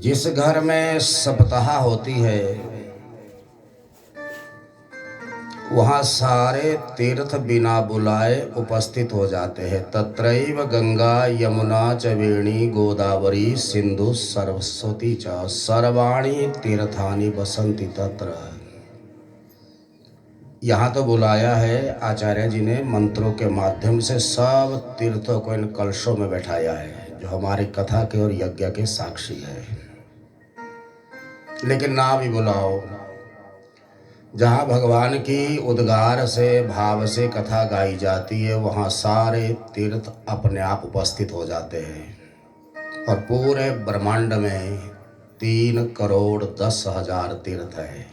जिस घर में सप्ताह होती है वहाँ सारे तीर्थ बिना बुलाए उपस्थित हो जाते हैं। तत्रैव गंगा यमुना च वेणी गोदावरी सिंधु सरस्वती च सर्वाणि तीर्थानि बसंती तत्र। यहाँ तो बुलाया है आचार्य जी ने मंत्रों के माध्यम से, सब तीर्थों को इन कलशों में बैठाया है जो हमारी कथा के और यज्ञ के साक्षी है। लेकिन ना भी बुलाओ, जहाँ भगवान की उद्गार से भाव से कथा गाई जाती है वहाँ सारे तीर्थ अपने आप उपस्थित हो जाते हैं। और पूरे ब्रह्मांड में 3,10,00,000 तीर्थ है।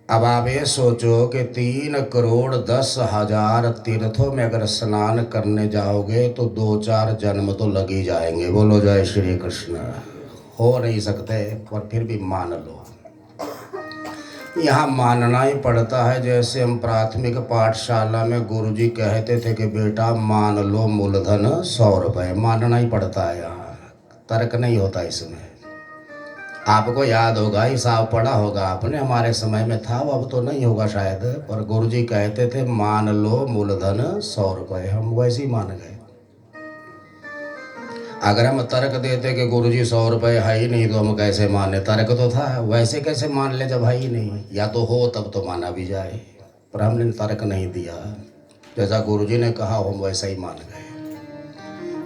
अब आप ये सोचो कि 3,10,00,000 तीर्थों में अगर स्नान करने जाओगे तो 2-4 जन्म तो लग ही जाएंगे। बोलो जय श्री कृष्ण। हो नहीं सकते, पर फिर भी मान लो। यहाँ मानना ही पड़ता है। जैसे हम प्राथमिक पाठशाला में गुरुजी कहते थे कि बेटा मान लो मूलधन 100 रुपये, मानना ही पड़ता है। यहाँ तर्क नहीं होता इसमें। आपको याद होगा, हिसाब पढ़ा होगा आपने, हमारे समय में था, अब तो नहीं होगा शायद, पर गुरुजी कहते थे मान लो मूलधन 100 रुपये। हम वैसे ही मान गए। अगर हम तर्क देते कि गुरुजी 100 रुपये है ही नहीं तो हम कैसे माने, तर्क तो था, वैसे कैसे मान ले जब है ही नहीं। या तो हो तब तो माना भी जाए, पर हमने तर्क नहीं दिया। जैसा गुरुजी ने कहा हम वैसा ही मान गए।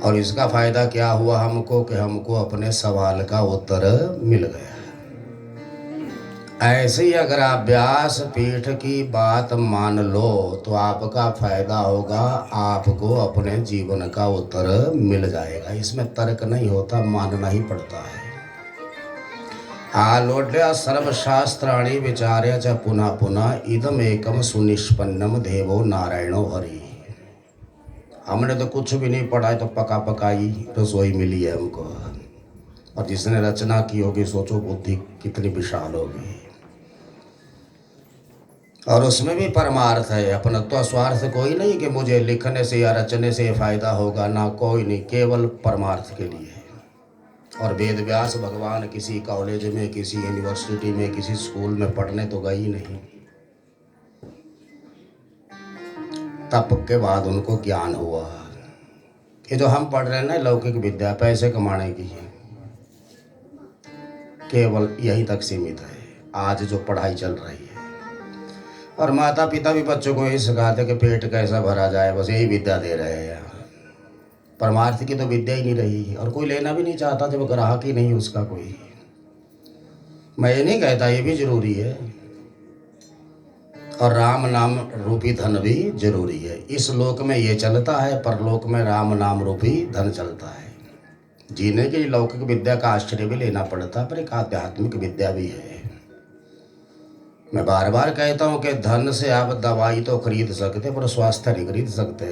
और इसका फायदा क्या हुआ हमको कि हमको अपने सवाल का उत्तर मिल गया। ऐसे ही अगर आप व्यास पीठ की बात मान लो तो आपका फायदा होगा, आपको अपने जीवन का उत्तर मिल जाएगा। इसमें तर्क नहीं होता, मानना ही पड़ता है। आलोड्य सर्वशास्त्राणि विचार्य च पुनः पुनः इदम एकम सुनिष्पन्नम देवो नारायणो हरि। हमने तो कुछ भी नहीं पढ़ा है, तो पका पकाई रसोई मिली है हमको। और जिसने रचना की होगी सोचो बुद्धि कितनी विशाल होगी। और उसमें भी परमार्थ है, अपना तो स्वार्थ कोई नहीं कि मुझे लिखने से या रचने से फायदा होगा, ना कोई नहीं, केवल परमार्थ के लिए। और वेद व्यास भगवान किसी कॉलेज में, किसी यूनिवर्सिटी में, किसी स्कूल में पढ़ने तो गई नहीं। तप के बाद उनको ज्ञान हुआ। ये जो हम पढ़ रहे हैं ना लौकिक विद्या, पैसे कमाने की है, केवल यहीं तक सीमित है आज जो पढ़ाई चल रही है। और माता पिता भी बच्चों को यही सिखाते कि पेट कैसा भरा जाए, बस यही विद्या दे रहे हैं। परमार्थ की तो विद्या ही नहीं रही, और कोई लेना भी नहीं चाहता जब ग्राहक ही नहीं उसका कोई। मैं ये नहीं कहता, ये भी जरूरी है, और राम नाम रूपी धन भी जरूरी है। इस लोक में ये चलता है, परलोक में राम नाम रूपी धन चलता है। जीने के लिए लौकिक विद्या का आश्रय भी लेना पड़ता, पर एक आध्यात्मिक विद्या भी है। मैं बार बार कहता हूँ कि धन से आप दवाई तो खरीद सकते, पर स्वास्थ्य नहीं खरीद सकते।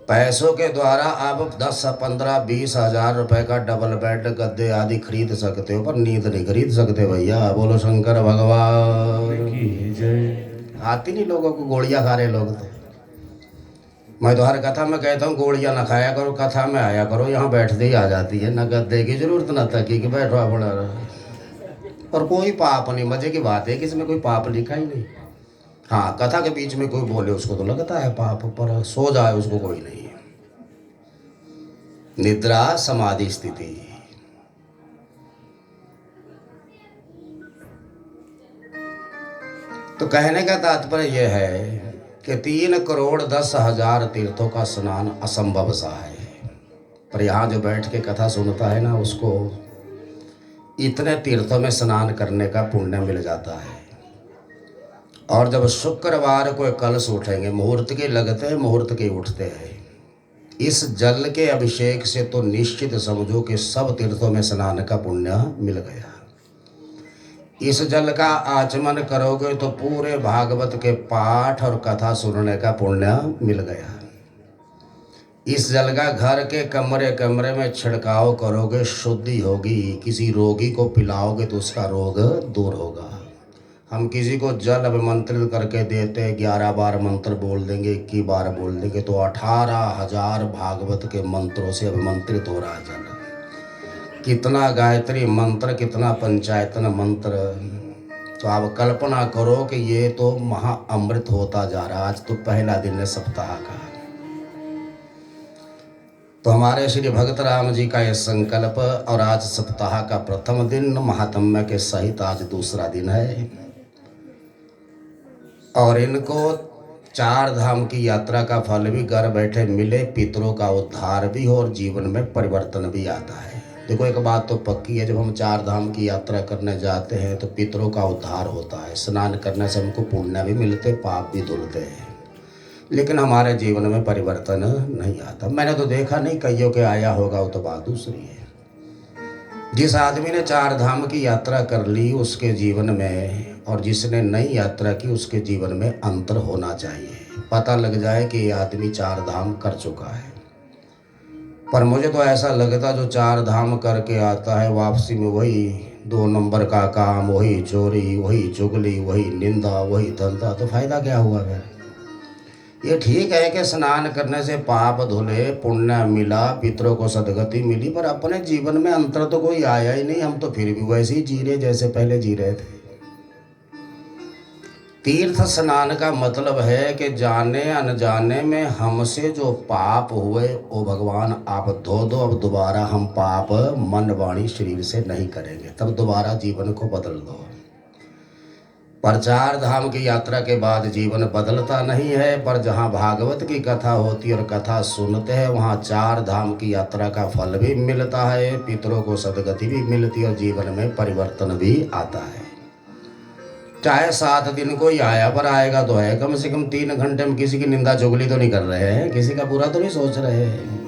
पैसों के द्वारा आप 10, 15, 20 हजार रुपए का डबल बेड गद्दे आदि खरीद सकते हो, पर नींद नहीं खरीद सकते भैया। बोलो शंकर भगवान की जय। आती नहीं लोगों को, गोलियां खा रहे लोग तो। मैं तो हर कथा में कहता हूँ गोलियां ना खाया करो, कथा में आया करो, यहाँ बैठते ही आ जाती है, न गद्दे की जरूरत न तकी कि बैठो बड़ा। और कोई पाप नहीं, मजे की बात है कि इसमें कोई पाप लिखा ही नहीं। हाँ, कथा के बीच में कोई बोले उसको तो लगता है पाप, पर सो जाए उसको कोई नहीं। निद्रा समाधि स्थिति। तो कहने का तात्पर्य यह है कि 3,10,00,000 तीर्थों का स्नान असंभव सा है, पर यहाँ जो बैठ के कथा सुनता है ना, उसको इतने तीर्थों में स्नान करने का पुण्य मिल जाता है। और जब शुक्रवार को कलश उठेंगे, मुहूर्त के लगते हैं, मुहूर्त के उठते हैं, इस जल के अभिषेक से तो निश्चित समझो कि सब तीर्थों में स्नान का पुण्य मिल गया। इस जल का आचमन करोगे तो पूरे भागवत के पाठ और कथा सुनने का पुण्य मिल गया। इस जल का घर के कमरे कमरे में छिड़काव करोगे, शुद्धि होगी। किसी रोगी को पिलाओगे तो उसका रोग दूर होगा। हम किसी को जल अभिमंत्रित करके देते, 11 बार मंत्र बोल देंगे, 21 बार बोल देंगे, तो 18,000 भागवत के मंत्रों से अभिमंत्रित हो रहा है जल। कितना गायत्री मंत्र, कितना पंचायतन मंत्र। तो आप कल्पना करो कि ये तो महा अमृत होता जा रहा। आज तो पहला दिन है सप्ताह का। तो हमारे श्री भगत राम जी का यह संकल्प, और आज सप्ताह का प्रथम दिन महात्म्य के सहित आज दूसरा दिन है। और इनको चार धाम की यात्रा का फल भी घर बैठे मिले, पितरों का उद्धार भी हो और जीवन में परिवर्तन भी आता है। देखो एक बात तो पक्की है, जब हम चार धाम की यात्रा करने जाते हैं तो पितरों का उद्धार होता है। स्नान करने से हमको पुण्य भी मिलते, पाप भी धुलते हैं, लेकिन हमारे जीवन में परिवर्तन नहीं आता। मैंने तो देखा नहीं, कईयों के आया होगा, वो तो बात दूसरी है। जिस आदमी ने चार धाम की यात्रा कर ली उसके जीवन में, और जिसने नई यात्रा की उसके जीवन में अंतर होना चाहिए। पता लग जाए कि ये आदमी चार धाम कर चुका है। पर मुझे तो ऐसा लगता जो चार धाम करके आता है वापसी में वही 2 नंबर का काम, वही चोरी, वही चुगली, वही निंदा, वही धंधा, तो फायदा क्या हुआ फिर? ये ठीक है कि स्नान करने से पाप धुले, पुण्य मिला, पितरों को सदगति मिली, पर अपने जीवन में अंतर तो कोई आया ही नहीं। हम तो फिर भी वैसे ही जी रहे जैसे पहले जी रहे थे। तीर्थ स्नान का मतलब है कि जाने अनजाने में हमसे जो पाप हुए वो भगवान आप धो दो। अब दोबारा हम पाप मन वाणी शरीर से नहीं करेंगे, तब दोबारा जीवन को बदल दो। पर चार धाम की यात्रा के बाद जीवन बदलता नहीं है। पर जहाँ भागवत की कथा होती है और कथा सुनते हैं, वहाँ चार धाम की यात्रा का फल भी मिलता है, पितरों को सदगति भी मिलती है और जीवन में परिवर्तन भी आता है। चाहे 7 दिन कोई आया पर आएगा तो है, कम से कम 3 घंटे में किसी की निंदा चुगली तो नहीं कर रहे हैं, किसी का बुरा तो नहीं सोच रहे हैं।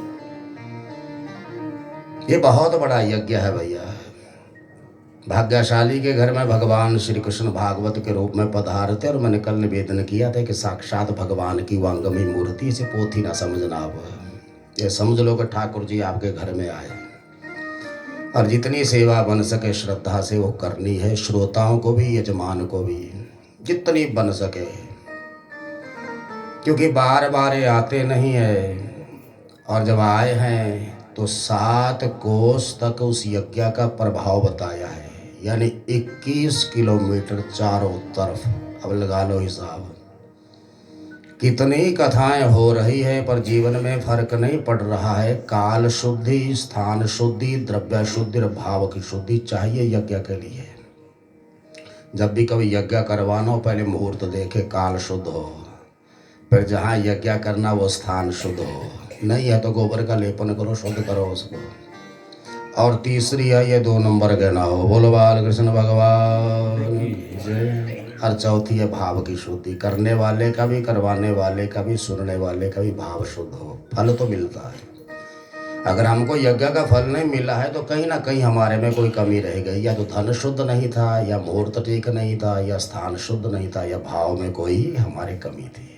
ये बहुत बड़ा यज्ञ है भैया। भाग्यशाली के घर में भगवान श्री कृष्ण भागवत के रूप में पधारते, और मैंने कल निवेदन किया था कि साक्षात भगवान की वांगमयी मूर्ति से पोथी ना समझना। अब ये समझ लो कि ठाकुर जी आपके घर में आए, और जितनी सेवा बन सके श्रद्धा से वो करनी है। श्रोताओं को भी, यजमान को भी, जितनी बन सके, क्योंकि बार बार आते नहीं है। और जब आए हैं तो 7 कोस तक उस यज्ञ का प्रभाव बताया है, यानी 21 किलोमीटर चारों तरफ। अब लगा लो हिसाब, कितनी कथाएं हो रही है, पर जीवन में फर्क नहीं पड़ रहा है। काल शुद्धि, स्थान शुद्धि, द्रव्य शुद्धि और भाव की शुद्धि चाहिए यज्ञ के लिए। जब भी कभी यज्ञ करवाना हो, पहले मुहूर्त देखे काल शुद्ध हो, फिर जहाँ यज्ञ करना वो स्थान शुद्ध हो। नहीं है तो गोबर का लेपन करो, शुद्ध करो उसको। और तीसरी है ये 2 नंबर कहना हो, बोलो बाल कृष्ण भगवान जय। और चौथी है भाव की शुद्धि, करने वाले का भी, करवाने वाले का भी, सुनने वाले का भी भाव शुद्ध हो, फल तो मिलता है। अगर हमको यज्ञ का फल नहीं मिला है तो कहीं ना कहीं हमारे में कोई कमी रह गई। या तो धन शुद्ध नहीं था, या मुहूर्त ठीक नहीं था, या स्थान शुद्ध नहीं था, या भाव में कोई हमारी कमी थी।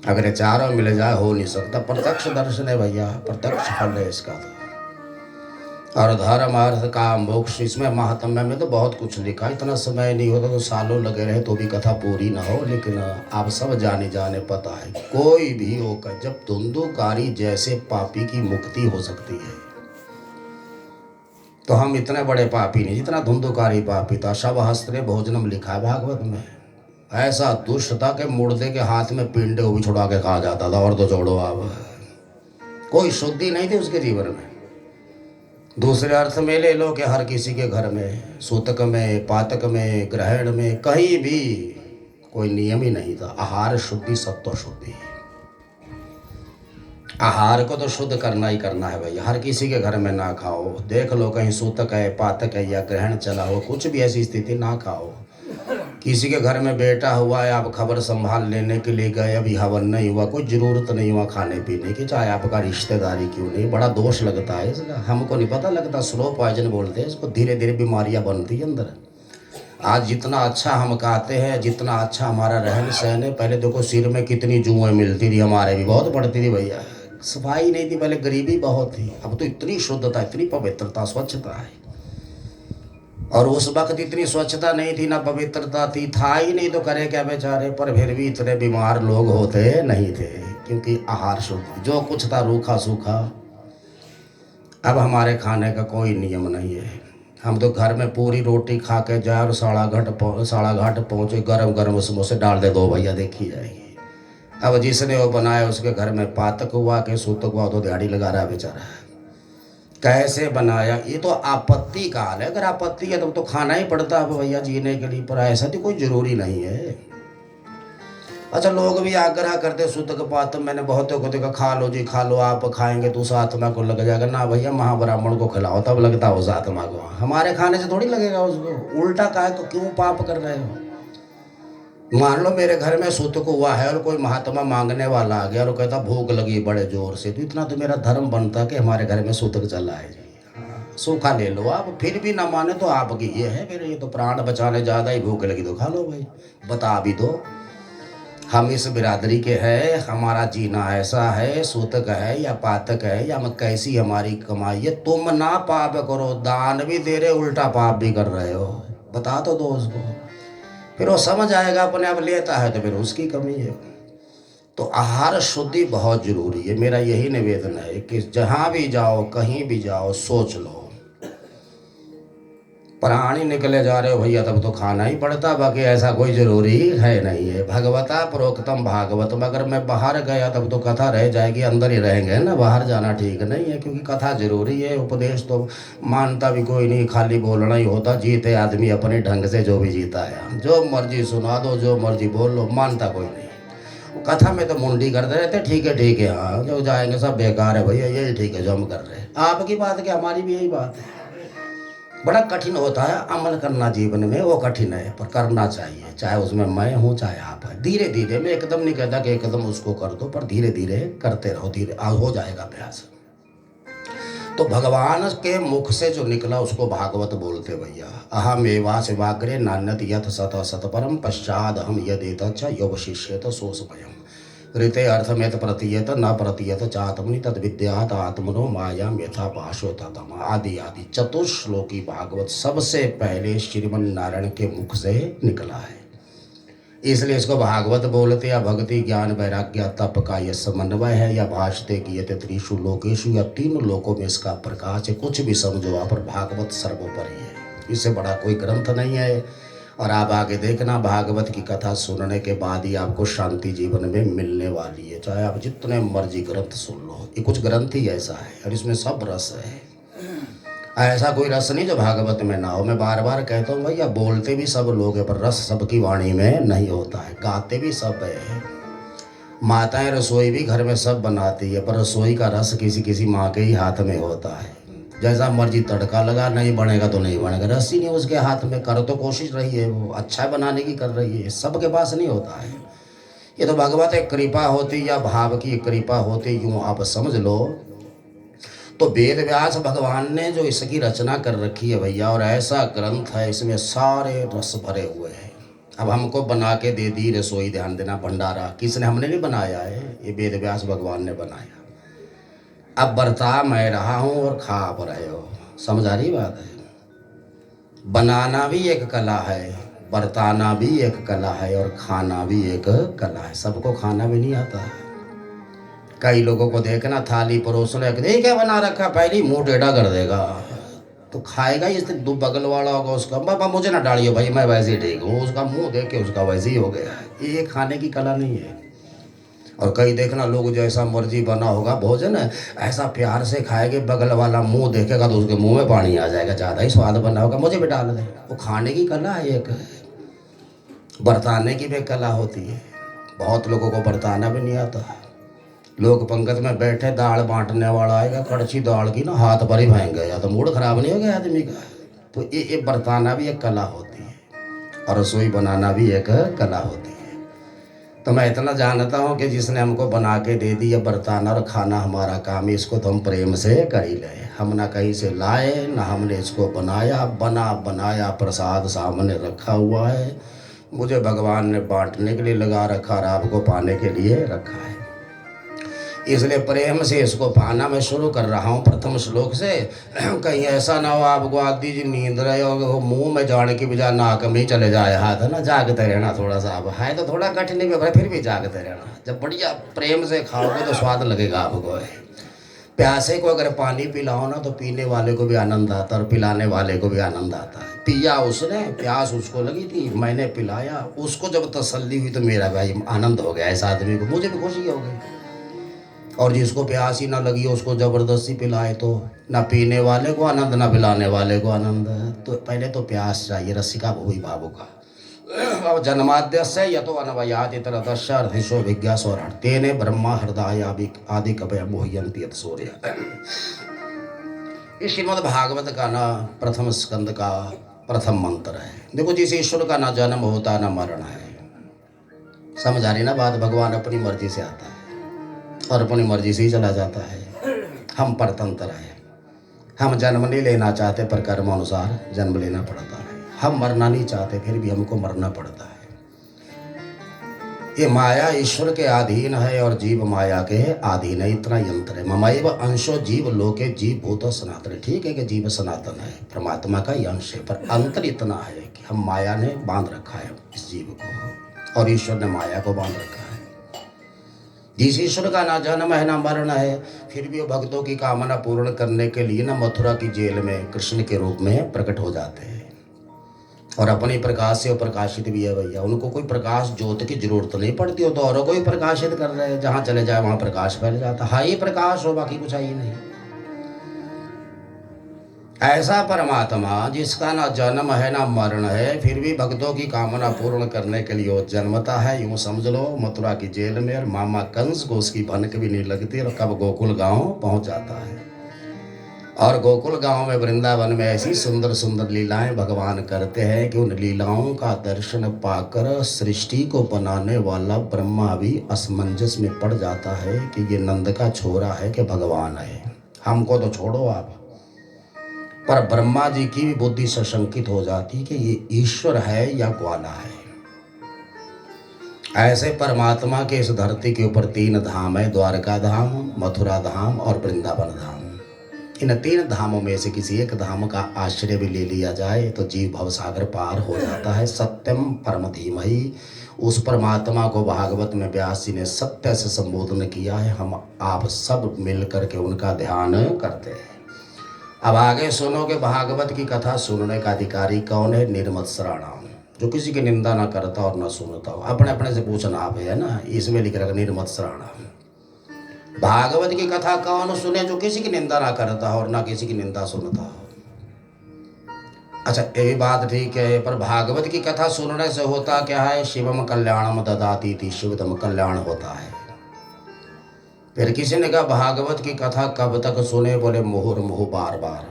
अगर ये चारों मिल जाए हो नहीं सकता। प्रत्यक्ष दर्शन है भैया, प्रत्यक्ष फल है इसका तो। और धर्म अर्थ काम मोक्ष, इसमें महात्म्य में तो बहुत कुछ लिखा। इतना समय नहीं होता तो सालों लगे रहे तो भी कथा पूरी ना हो। लेकिन आप सब जाने पता है, कोई भी होकर जब धुंधुकारी जैसे पापी की मुक्ति हो सकती है, तो हम इतने बड़े पापी नहीं जितना धुंधुकारी पापी था। शव हस्त्रे भोजनम लिखा है भागवत में। ऐसा दुष्ट था कि मुर्दे के हाथ में पिंडे वो भी छुड़ा के खा जाता था। और तो छोड़ो, आप कोई शुद्धि नहीं थी उसके जीवन में। दूसरे अर्थ में ले लो कि हर किसी के घर में, सूतक में, पातक में, ग्रहण में, कहीं भी कोई नियम ही नहीं था। आहार शुद्धि, सत्व शुद्धि। आहार को तो शुद्ध करना ही करना है भैया। हर किसी के घर में ना खाओ। देख लो कहीं सूतक है, पातक है या ग्रहण चला हो, कुछ भी ऐसी स्थिति ना खाओ। किसी के घर में बेटा हुआ है, आप खबर संभाल लेने के लिए गए, अभी हवन नहीं हुआ, कोई ज़रूरत नहीं हुआ खाने पीने की, चाहे आपका रिश्तेदारी क्यों नहीं। बड़ा दोष लगता है इसका, हमको नहीं पता लगता। स्लो पॉइजन बोलते हैं इसको, धीरे धीरे बीमारियां बनती है अंदर। आज जितना अच्छा हम खाते हैं, जितना अच्छा हमारा रहन सहन है, पहले देखो सिर में कितनी जुएँ मिलती थी, हमारे भी बहुत पड़ती थी भैया। सफाई नहीं थी पहले, गरीबी बहुत थी। अब तो इतनी शुद्धता, इतनी पवित्रता, स्वच्छता है। और उस वक्त इतनी स्वच्छता नहीं थी, ना पवित्रता थी, था ही नहीं तो करे क्या बेचारे। पर फिर भी इतने बीमार लोग होते नहीं थे, क्योंकि आहार शुद्ध, जो कुछ था रूखा सूखा। अब हमारे खाने का कोई नियम नहीं है। हम तो घर में पूरी रोटी खा के जाए और साड़ा घाट पहुँचे, गरम गरम उसमें से डाल दे दो भैया, देखी जाएगी। अब जिसने वो बनाया उसके घर में पातक हुआ के सूतक हुआ तो दिहाड़ी लगा रहा है बेचारा। कैसे बनाया, ये तो आपत्ति काल है। अगर आपत्ति है तो खाना ही पड़ता है भैया जीने के लिए, पर ऐसा तो कोई जरूरी नहीं है। अच्छा, लोग भी आग्रह करते सूतक पात, मैंने बहुतों को देखा, खा लो जी खा लो, आप खाएंगे तो उस आत्मा को लग जाएगा। ना भैया, महाब्राह्मण को खिलाओ तब लगता है उस आत्मा को, हमारे खाने से थोड़ी लगेगा उसको। उल्टा कहा तो क्यों पाप कर रहे हो। मान लो मेरे घर में सूतक हुआ है और कोई महात्मा मांगने वाला आ गया और कहता भूख लगी बड़े जोर से, तो इतना तो मेरा धर्म बनता कि हमारे घर में सूतक चला है जी, सूखा ले लो आप। फिर भी ना माने तो आपकी ये है, फिर ये तो प्राण बचाने ज़्यादा ही, भूख लगी तो खा लो भाई, बता भी दो। हम इस बिरादरी के हैं, हमारा जीना ऐसा है, सूतक है या पातक है या कैसी हमारी कमाई है। तुम ना पाप करो, दान भी दे रहे उल्टा पाप भी कर रहे हो, बता तो दो उसको, फिर वो समझ आएगा। अपने आप लेता है तो फिर उसकी कमी है। तो आहार शुद्धि बहुत जरूरी है। मेरा यही निवेदन है कि जहाँ भी जाओ, कहीं भी जाओ, सोच लो प्राणी निकले जा रहे हो भैया तब तो खाना ही पड़ता, बाकी ऐसा कोई जरूरी है नहीं है। भगवता प्रोक्तम भागवतम, अगर मैं बाहर गया तब तो कथा रह जाएगी, अंदर ही रहेंगे ना, बाहर जाना ठीक नहीं है, क्योंकि कथा जरूरी है। उपदेश तो मानता भी कोई नहीं, खाली बोलना ही होता। जीते आदमी अपने ढंग से, जो भी जीता है, जो मर्जी सुना दो, जो मर्जी बोल लो, मानता कोई नहीं। कथा में तो मुंडी करते रहते, ठीक है हाँ, जो जाएंगे सब बेकार है भैया, यही ठीक है जो हम कर रहे हैं। आपकी बात क्या, हमारी भी यही बात है। बड़ा कठिन होता है अमल करना जीवन में, वो कठिन है, पर करना चाहिए, चाहे उसमें मैं हूँ चाहे आप है। धीरे धीरे, मैं एकदम नहीं कहता कि एकदम उसको कर दो, पर धीरे धीरे करते रहो, धीरे हो जाएगा अभ्यास। तो भगवान के मुख से जो निकला उसको भागवत बोलते भैया। अहम एवा शिवाग्रे नान्यत यथ सत सतपरम पश्चाद हम यदेत च योवशिष्येत सोऽस्वयम् ऋते अर्थमेत प्रतीयत न प्रतीयत चात्मनि तद विद्यात आत्मनो मायाम यथा पाशो तम आदि आदि। चतुश्लोकी भागवत सबसे पहले श्रीमन नारायण के मुख से निकला है, इसलिए इसको भागवत बोलते। या भक्ति ज्ञान वैराग्य तप का यह समन्वय है, या भाषते गीयते त्रिषु लोकेशु, या तीन लोकों में इसका प्रकाश है। कुछ भी समझो आप, पर भागवत सर्वोपरि है, इससे बड़ा कोई ग्रंथ नहीं है। और आप आगे देखना, भागवत की कथा सुनने के बाद ही आपको शांति जीवन में मिलने वाली है, चाहे आप जितने मर्जी ग्रंथ सुन लो। ये कुछ ग्रंथ ही ऐसा है और इसमें सब रस है, ऐसा कोई रस नहीं जो भागवत में ना हो। मैं बार बार कहता हूँ भैया, बोलते भी सब लोग हैं पर रस सबकी वाणी में नहीं होता है। गाते भी सब है, माताएं रसोई भी घर में सब बनाती है, पर रसोई का रस किसी किसी माँ के ही हाथ में होता है। जैसा मर्जी तड़का लगा, नहीं बनेगा तो नहीं बनेगा, रस ही नहीं उसके हाथ में। कर तो कोशिश रही है, वो अच्छा बनाने की कर रही है, सबके पास नहीं होता है। ये तो भगवत एक कृपा होती या भाव की कृपा होती, यूँ आप समझ लो। तो वेद व्यास भगवान ने जो इसकी रचना कर रखी है भैया, और ऐसा ग्रंथ है, इसमें सारे रस भरे हुए हैं। अब हमको बना के दे दी रसोई, ध्यान देना, भंडारा किसने, हमने नहीं बनाया है, ये वेद व्यास भगवान ने बनाया। अब बर्ता मैं रहा हूँ और खा आप रहे हो, समझ आ रही बात है। बनाना भी एक कला है, बरताना भी एक कला है, और खाना भी एक कला है। सबको खाना भी नहीं आता है। कई लोगों को देखना, थाली परोसने के क्या बना रखा, पहले मुंह टेढ़ा कर देगा, तो खाएगा ही। इससे दो बगल वाला होगा उसका, बाबा मुझे ना डालियो भाई, मैं वैसे ही ठीक हूँ, उसका मुंह देख के उसका वैसे ही हो गया। ये खाने की कला नहीं है। और कई देखना, लोग जैसा मर्जी बना होगा भोजन, ऐसा प्यार से खाएंगे, बगल वाला मुंह देखेगा तो उसके मुंह में पानी आ जाएगा, ज़्यादा ही स्वाद बना होगा, मुझे भी डाल दे। वो खाने की कला है एक, बरताने की भी कला होती है। बहुत लोगों को बरताना भी नहीं आता। लोग पंगत में बैठे, दाल बांटने वाला आएगा, कड़छी दाल की ना हाथ पर ही फेंक गया, तो मूड खराब नहीं हो गया आदमी का। तो ये बरताना भी एक कला होती है, और रसोई बनाना भी एक कला होती है। तो मैं इतना जानता हूँ कि जिसने हमको बना के दे दी, बरताना और खाना हमारा काम है, इसको तो हम प्रेम से कर ही लें। हम ना कहीं से लाए, ना हमने इसको बनाया, बना बनाया प्रसाद सामने रखा हुआ है। मुझे भगवान ने बांटने के लिए लगा रखा और आपको पाने के लिए रखा है, इसलिए प्रेम से इसको पाना मैं शुरू कर रहा हूँ प्रथम श्लोक से। कहीं ऐसा ना हो आपको आदि जी नींद रहे हो, वो मुंह में जाने की बजाय नाक में ही चले जाए हाथ, है ना। जागते रहना थोड़ा सा, अब है तो थोड़ा कठिन भी, फिर भी जागते रहना। जब बढ़िया प्रेम से खाओगे तो स्वाद लगेगा आपको। प्यासे को अगर पानी पिलाओ ना तो पीने वाले को भी आनंद आता है और पिलाने वाले को भी आनंद आता है। पिया उसने, प्यास उसको लगी थी, मैंने पिलाया, उसको जब तसल्ली हुई तो मेरा भाई आनंद हो गया, इस आदमी को, मुझे भी खुशी हो गई। और जिसको प्यास ही ना लगी उसको ज़बरदस्ती पिलाए तो ना पीने वाले को आनंद ना पिलाने वाले को आनंद। तो पहले तो प्यास चाहिए, रसिका भूमि भावु का। अब जन्माद्यस्य यतो अनवयाति तरतश्च अर्धिशो विज्ञासोरण तेने ब्रह्मा हृदय आदि कवय मोहयन्ति यत् सूर्य। इस श्रीमद् भागवत का ना प्रथम स्कंद का प्रथम मंत्र है। देखो, जिस ईश्वर का ना जन्म होता ना मरण है, समझ आ रही ना बात। भगवान अपनी मर्जी से आता है और अपनी मर्जी से ही चला जाता है। हम परतंत्र हैं, हम जन्म नहीं लेना चाहते पर कर्म अनुसार जन्म लेना पड़ता है। हम मरना नहीं चाहते फिर भी हमको मरना पड़ता है। ये माया ईश्वर के अधीन है और जीव माया के अधीन है, इतना यंत्र है। ममैव अंशो जीव लोके जीव भूतो सनातन। ठीक है कि जीव सनातन है, परमात्मा का ही अंश है, पर अंतर इतना है कि हम माया ने बांध रखा है इस जीव को और ईश्वर ने माया को बांध रखा है। जिस ईश्वर का ना जन्म है ना मरण है, फिर भी वो भक्तों की कामना पूर्ण करने के लिए ना मथुरा की जेल में कृष्ण के रूप में प्रकट हो जाते हैं और अपने प्रकाश से वो प्रकाशित भी है भैया। उनको कोई प्रकाश ज्योत की जरूरत नहीं पड़ती हो तो औरों को ही प्रकाशित कर रहे हैं। जहाँ चले जाए वहाँ प्रकाश फैल जाता, हाई ही प्रकाश हो, बाकी कुछ है ही नहीं। ऐसा परमात्मा जिसका ना जन्म है ना मरण है, फिर भी भक्तों की कामना पूर्ण करने के लिए वो जन्मता है। यूँ समझ लो मथुरा की जेल में और मामा कंस को उसकी भनक भी नहीं लगती और कब गोकुल गांव पहुंच जाता है। और गोकुल गांव में वृंदावन में ऐसी सुंदर सुंदर लीलाएं भगवान करते हैं कि उन लीलाओं का दर्शन पाकर सृष्टि को बनाने वाला ब्रह्मा भी असमंजस में पड़ जाता है कि ये नंद का छोरा है कि भगवान है। हमको तो छोड़ो आप, पर ब्रह्मा जी की भी बुद्धि सशंकित हो जाती कि ये ईश्वर है या ग्वाला है। ऐसे परमात्मा के इस धरती के ऊपर 3 धाम है, द्वारका धाम, मथुरा धाम और वृंदावन धाम। इन 3 धामों में से किसी एक धाम का आश्रय भी ले लिया जाए तो जीव भवसागर पार हो जाता है। सत्यम परम धीमहि, उस परमात्मा को भागवत में व्यास जी ने सत्य से संबोधन किया है। हम आप सब मिल करके उनका ध्यान करते हैं। अब आगे सुनो कि भागवत की कथा सुनने का अधिकारी कौन है? निर्मत्सराणाम, जो किसी की निंदा ना करता और ना सुनता हो। अपने अपने से पूछना आप है ना, इसमें लिख रखा निर्मत्सराणाम। भागवत की कथा कौन सुने? जो किसी की निंदा ना करता हो और ना किसी की निंदा सुनता हो। अच्छा, ये बात ठीक है, पर भागवत की कथा सुनने से होता क्या है? शिवम कल्याणम ददाति थी, शिवतम कल्याण होता है। फिर किसी ने कहा भागवत की कथा कब तक सुने? बोले मुहुर्मुहु बार बार।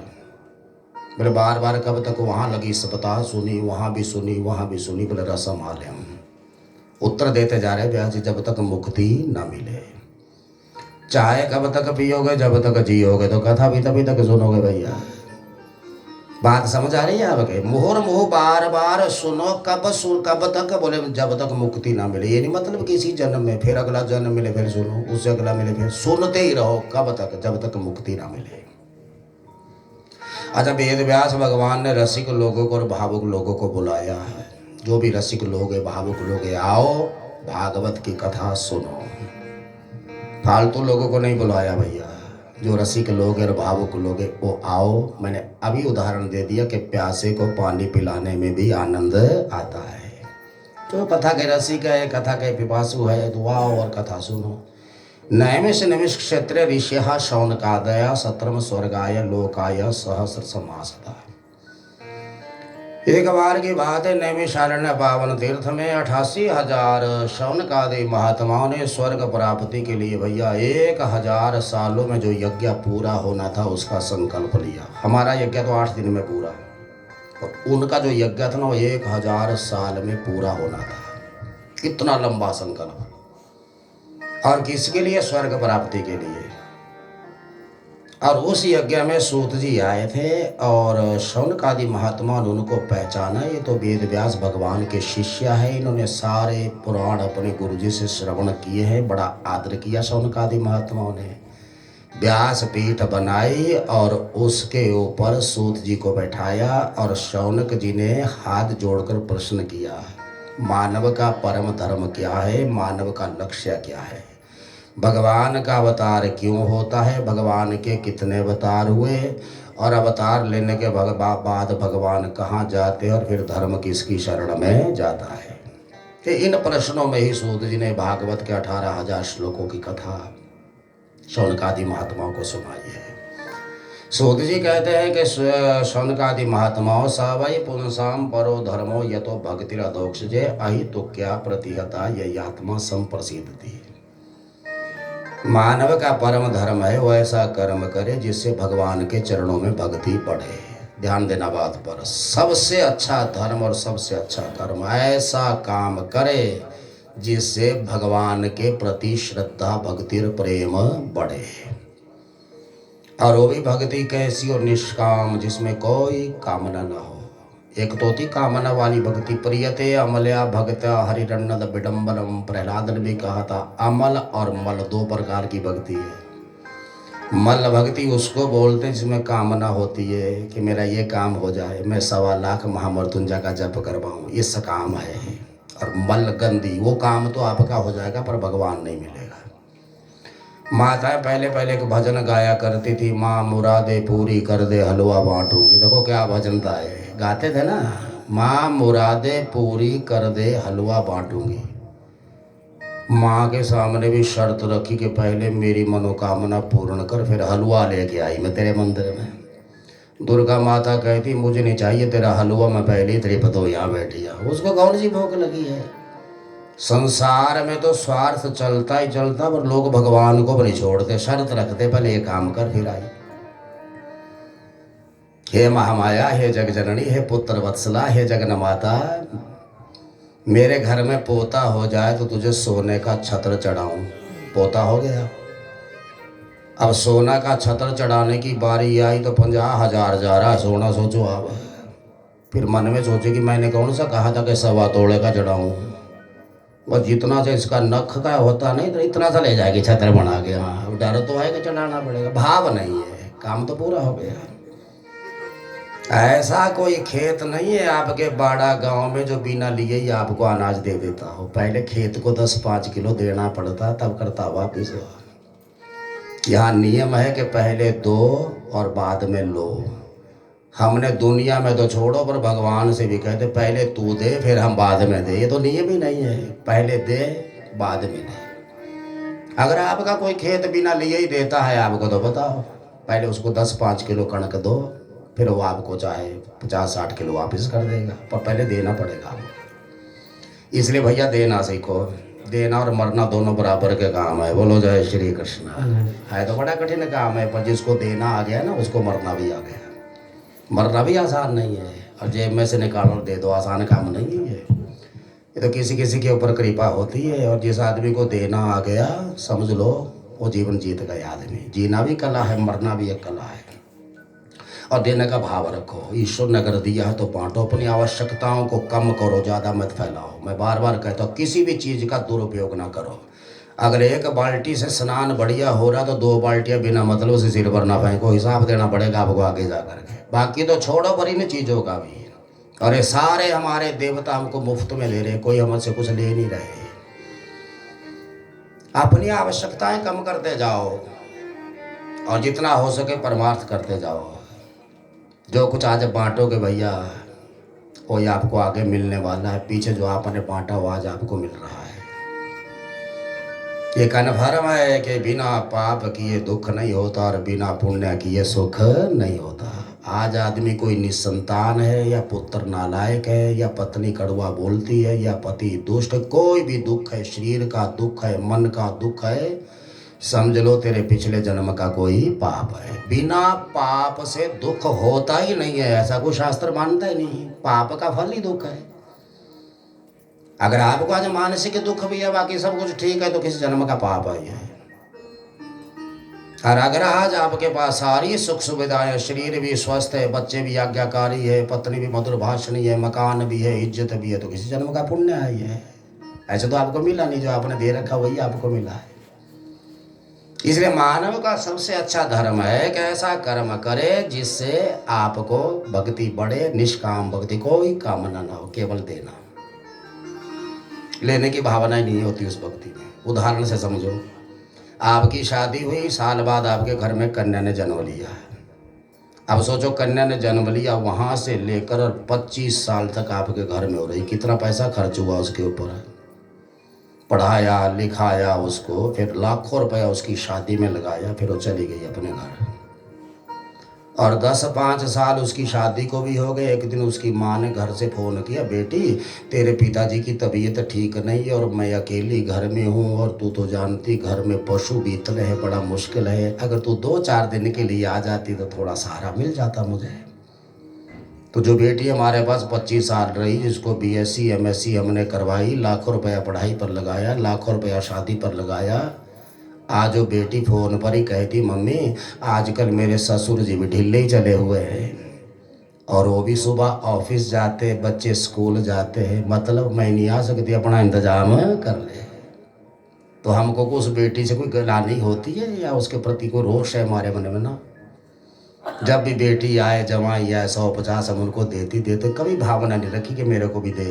बोले बार बार कब तक? वहाँ लगी सप्ताह सुनी, वहाँ भी सुनी, वहाँ भी सुनी। बोले रसमालयम। उत्तर देते जा रहे व्यास जी, जब तक मुक्ति न मिले। चाय कब तक पियोगे? जब तक जियोगे। तो कथा भी तभी तक सुनोगे भैया। बात समझ आ रही है आपके? मुहुर्मुहु बार बार सुनो, कब तक? बोले जब तक मुक्ति ना मिले। ये नहीं मतलब कि इसी जन्म में, फिर अगला जन्म मिले फिर सुनो, उससे अगला मिले फिर सुनते ही रहो। कब तक? जब तक मुक्ति ना मिले। अच्छा, वेद व्यास भगवान ने रसिक लोगों को और भावुक लोगों को बुलाया है। जो भी रसिक लोग है, भावुक लोग है, आओ भागवत की कथा सुनो। फालतू लोगों को नहीं बुलाया भैया। जो रसिक लोग हैं और भावुक लोग हैं वो आओ। मैंने अभी उदाहरण दे दिया कि प्यासे को पानी पिलाने में भी आनंद आता है। तो कथा के रसिक है, कथा के पिपासु है तो आओ और कथा सुनो। नैमिष निमिष क्षेत्र ऋषिः शौनकादय सत्रम स्वर्गाय लोकाय सहस्र समासदा। एक बार की बात है, नैमिषारण्य पावन तीर्थ में 88,000 शौनकादि महात्माओं ने स्वर्ग प्राप्ति के लिए भैया 1,000 सालों में जो यज्ञ पूरा होना था उसका संकल्प लिया। हमारा यज्ञ तो 8 दिन में पूरा, और उनका जो यज्ञ था ना वो 1,000 साल में पूरा होना था। कितना लंबा संकल्प! और किसके लिए? स्वर्ग प्राप्ति के लिए। और उस यज्ञ में सूत जी आए थे और शौनकादि महात्मा ने उनको पहचाना। ये तो वेद व्यास भगवान के शिष्य है। इन्होंने सारे पुराण अपने गुरु जी से श्रवण किए हैं। बड़ा आदर किया शौनकादि महात्माओं ने। व्यास पीठ बनाई और उसके ऊपर सूत जी को बैठाया और शौनक जी ने हाथ जोड़कर प्रश्न किया, मानव का परम धर्म क्या है? मानव का लक्ष्य क्या है? भगवान का अवतार क्यों होता है, भगवान के कितने अवतार हुए, और अवतार लेने के बाद भगवान कहाँ जाते हैं, और फिर धर्म किसकी शरण में जाता है। कि इन प्रश्नों में ही सूत जी ने भागवत के 18,000 श्लोकों की कथा शौनकादि महात्माओं को सुनाई है। सूत जी कहते हैं कि शौनकादि महात्माओं सवै पुंसाम परो धर्मो यतो भक्तिरधोक्षजे अहि तो क्या प्रतिहता ये आत्मा संप्रसिद्धि। मानव का परम धर्म है वो ऐसा कर्म करे जिससे भगवान के चरणों में भक्ति बढ़े। ध्यान देना बात पर, सबसे अच्छा धर्म और सबसे अच्छा कर्म ऐसा काम करे जिससे भगवान के प्रति श्रद्धा भक्ति और प्रेम बढ़े। और वो भी भक्ति कैसी और निष्काम, जिसमें कोई कामना न हो। एक तो थी कामना वाली भक्ति, प्रियते अमल्या भक्त्या हरिरन्नद विडम्बनम। प्रहलाद ने भी कहा था अमल और मल दो प्रकार की भक्ति है। मल भक्ति उसको बोलते जिसमें कामना होती है कि मेरा ये काम हो जाए, मैं 1.25 लाख महामृत्युंजय का जप करवाऊँ, इस काम है। और मल गंदी, वो काम तो आपका हो जाएगा पर भगवान नहीं मिलेगा। माताएं पहले पहले एक भजन गाया करती थी, माँ मुरादे पूरी कर दे हलवा बांटूंगी। देखो क्या भजन था ये, गाते थे ना, माँ मुरादे पूरी कर दे हलवा बांटूंगी। माँ के सामने भी शर्त रखी कि पहले मेरी मनोकामना पूर्ण कर, फिर हलवा लेके आई मैं तेरे मंदिर में। दुर्गा माता कहती मुझे नहीं चाहिए तेरा हलवा, मैं पहले ही तृप्त हो यहाँ बैठी है। उसको कौन सी भूख लगी है। संसार में तो स्वार्थ चलता ही चलता, पर लोग भगवान को भी नहीं छोड़ते, शर्त रखते पहले ये काम कर फिर आई। हे महामाया, हे जग जननी, हे पुत्र वत्सला, हे जगन माता, मेरे घर में पोता हो जाए तो तुझे सोने का छत्र चढ़ाऊं। पोता हो गया, अब सोना का छत्र चढ़ाने की बारी आई तो 50,000 जा रहा सोना। सोचो आप, फिर मन में सोचे कि मैंने कौन सा कहा था कि 1.25 तोले का चढ़ाऊं। बस जितना से इसका नख का होता नहीं तो इतना सा ले जाएगी छत्र बना के। हाँ, डर तो है कि चढ़ाना पड़ेगा, भाव नहीं है, काम तो पूरा हो गया। ऐसा कोई खेत नहीं है आपके बाड़ा गांव में जो बिना लिए ही आपको अनाज दे देता हो। पहले खेत को 10-5 किलो देना पड़ता, तब करता वापिस। यहाँ नियम है कि पहले दो और बाद में लो। हमने दुनिया में तो छोड़ो, पर भगवान से भी कहते पहले तू दे फिर हम बाद में दे। ये तो नियम ही नहीं है, पहले दे बाद में दे। अगर आपका कोई खेत बिना लिए ही देता है आपको, तो बताओ पहले उसको 10-5 किलो कणक दो, फिर वो आपको चाहे 50-60 किलो वापस कर देगा, पर पहले देना पड़ेगा आपको। इसलिए भैया देना सीखो। देना और मरना दोनों बराबर के काम है। बोलो जय श्री कृष्ण। है तो बड़ा कठिन काम है, पर जिसको देना आ गया ना उसको मरना भी आ गया। मरना भी आसान नहीं है, और जेब में से निकालो दे दो, आसान काम नहीं है ये तो किसी किसी के ऊपर कृपा होती है। और जिस आदमी को देना आ गया समझ लो वो जीवन जीत गया आदमी। जीना भी कला है, मरना भी एक कला है। और देने का भाव रखो, ईश्वर ने अगर दिया है तो बांटो, अपनी आवश्यकताओं को कम करो, ज़्यादा मत फैलाओ। मैं बार बार कहता हूँ किसी भी चीज़ का दुरुपयोग ना करो। अगर एक बाल्टी से स्नान बढ़िया हो रहा तो 2 बाल्टियाँ बिना मतलब से सिर पर ना फेंको, हिसाब देना पड़ेगा आपको आगे जा करके। बाकी तो छोड़ो पर इन चीज़ों का भी। और ये सारे हमारे देवता हमको मुफ्त में ले रहे, कोई हमसे कुछ ले नहीं रहे। अपनी आवश्यकताएं कम करते जाओ और जितना हो सके परमार्थ करते जाओ। जो कुछ आज बांटोगे भैया वही आपको आगे मिलने वाला है। पीछे जो आपने बांटा वो आज आपको मिल रहा है। ये कन्फर्म है कि बिना पाप किए दुख नहीं होता और बिना पुण्य किए सुख नहीं होता। आज आदमी कोई निसंतान है या पुत्र नालायक है या पत्नी कड़वा बोलती है या पति दुष्ट, कोई भी दुख है, शरीर का दुख है, मन का दुख है, समझ लो तेरे पिछले जन्म का कोई पाप है। बिना पाप से दुख होता ही नहीं है, ऐसा कोई शास्त्र मानता ही नहीं। पाप का फल ही दुख है। अगर आपको आज मानसिक दुख भी है, बाकी सब कुछ ठीक है, तो किसी जन्म का पाप है। और अगर आज आपके पास सारी सुख सुविधाएं, शरीर भी स्वस्थ है, बच्चे भी आज्ञाकारी है, पत्नी भी मधुर भाषणी है, मकान भी है, इज्जत भी है, तो किसी जन्म का पुण्य है ये। ऐसे तो आपको मिला नहीं, जो आपने दे रखा वही आपको मिला है। इसलिए मानव का सबसे अच्छा धर्म है कि ऐसा कर्म करे जिससे आपको भक्ति बढ़े। निष्काम भक्ति, कोई कामना ना हो, केवल देना। लेने की भावना ही नहीं होती उस भक्ति में। उदाहरण से समझो, आपकी शादी हुई, साल बाद आपके घर में कन्या ने जन्म लिया। अब सोचो, कन्या ने जन्म लिया, वहाँ से लेकर 25 साल तक आपके घर में हो रही, कितना पैसा खर्च हुआ उसके ऊपर। पढ़ाया लिखाया उसको, फिर लाखों रुपया उसकी शादी में लगाया, फिर वो चली गई अपने घर। और 10-5 साल उसकी शादी को भी हो गए। एक दिन उसकी माँ ने घर से फ़ोन किया, बेटी तेरे पिताजी की तबीयत ठीक नहीं है और मैं अकेली घर में हूँ, और तू तो जानती घर में पशु बीतले है, बड़ा मुश्किल है, अगर तू 2-4 दिन के लिए आ जाती तो थोड़ा सहारा मिल जाता मुझे। तो जो बेटी हमारे पास 25 साल रही, जिसको BSc MSc हमने करवाई, लाखों रुपया पढ़ाई पर लगाया, लाखों रुपया शादी पर लगाया, आज वो बेटी फ़ोन पर ही कहती, मम्मी आजकल मेरे ससुर जी भी ढीले ही चले हुए हैं, और वो भी सुबह ऑफिस जाते, बच्चे स्कूल जाते हैं, मतलब मैं नहीं आ सकती, अपना इंतजाम कर ले। तो हमको को उस बेटी से कोई गिलानी होती है या उसके प्रति कोई रोष है हमारे मन में ना। जब भी बेटी आए, जवाई आए, 150 हम उनको देते, कभी भावना नहीं रखी कि मेरे को भी दे।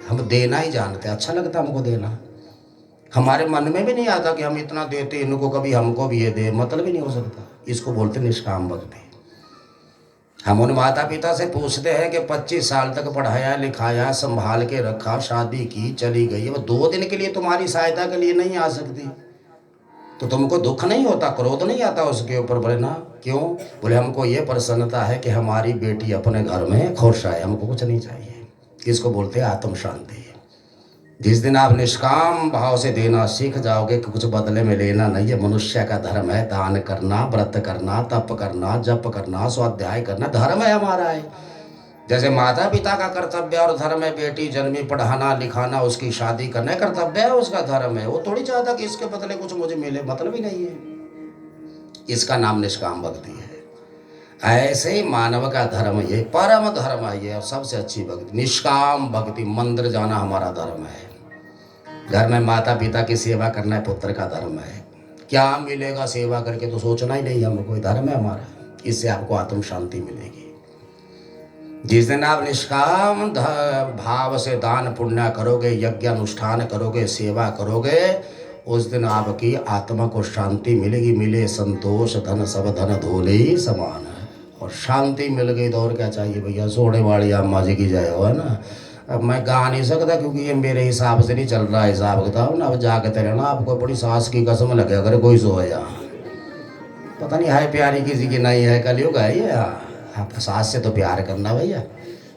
हम देना ही जानते, अच्छा लगता हमको देना। हमारे मन में भी नहीं आता कि हम इतना देते इनको, कभी हमको भी ये दे, मतलब ही नहीं हो सकता। इसको बोलते निष्काम भक्ति। हम उन माता पिता से पूछते हैं कि 25 साल तक पढ़ाया लिखाया, संभाल के रखा, शादी की, चली गई, वो 2 दिन के लिए तुम्हारी सहायता के लिए नहीं आ सकती, तो तुमको दुख नहीं होता, क्रोध नहीं आता उसके ऊपर? बोले ना, क्यों? बोले हमको ये प्रसन्नता है कि हमारी बेटी अपने घर में खुश है, हमको कुछ नहीं चाहिए। इसको बोलते हैं आत्म शांति। जिस दिन आप निष्काम भाव से देना सीख जाओगे कि कुछ बदले में लेना नहीं है, मनुष्य का धर्म है दान करना, व्रत करना, तप करना, जप करना, स्वाध्याय करना, धर्म है हमारा है। जैसे माता पिता का कर्तव्य और धर्म है, बेटी जन्मी पढ़ाना लिखाना, उसकी शादी करना कर्तव्य है, उसका धर्म है। वो थोड़ी चाहता कि इसके बदले कुछ मुझे मिले, मतलब ही नहीं है। इसका नाम निष्काम भक्ति है। ऐसे ही मानव का धर्म ये परम धर्म है, ये और सबसे अच्छी भक्ति निष्काम भक्ति। मंदिर जाना हमारा धर्म है, घर में माता पिता की सेवा करना है, पुत्र का धर्म है। क्या मिलेगा सेवा करके तो सोचना ही नहीं, हम कोई धर्म है हमारा, इससे आपको आत्म शांति मिलेगी। जिस दिन आप निष्काम भाव से दान पुण्य करोगे, यज्ञ अनुष्ठान करोगे, सेवा करोगे, उस दिन आपकी आत्मा को शांति मिलेगी। मिले संतोष धन सब धन धोले ही समान है। और शांति मिल गई तो और क्या चाहिए भैया। सोने वाली अम्मा जी की जय हो, है ना। अब मैं गा नहीं सकता क्योंकि ये मेरे हिसाब से नहीं चल रहा हिसाब किताब ना। अब जागते रहना, आपको बड़ी सास की कसम लगे अगर कोई सोए यहाँ। पता नहीं है प्यारी किसी की नहीं है, कलयुग है ये। आप सास से तो प्यार करना भैया।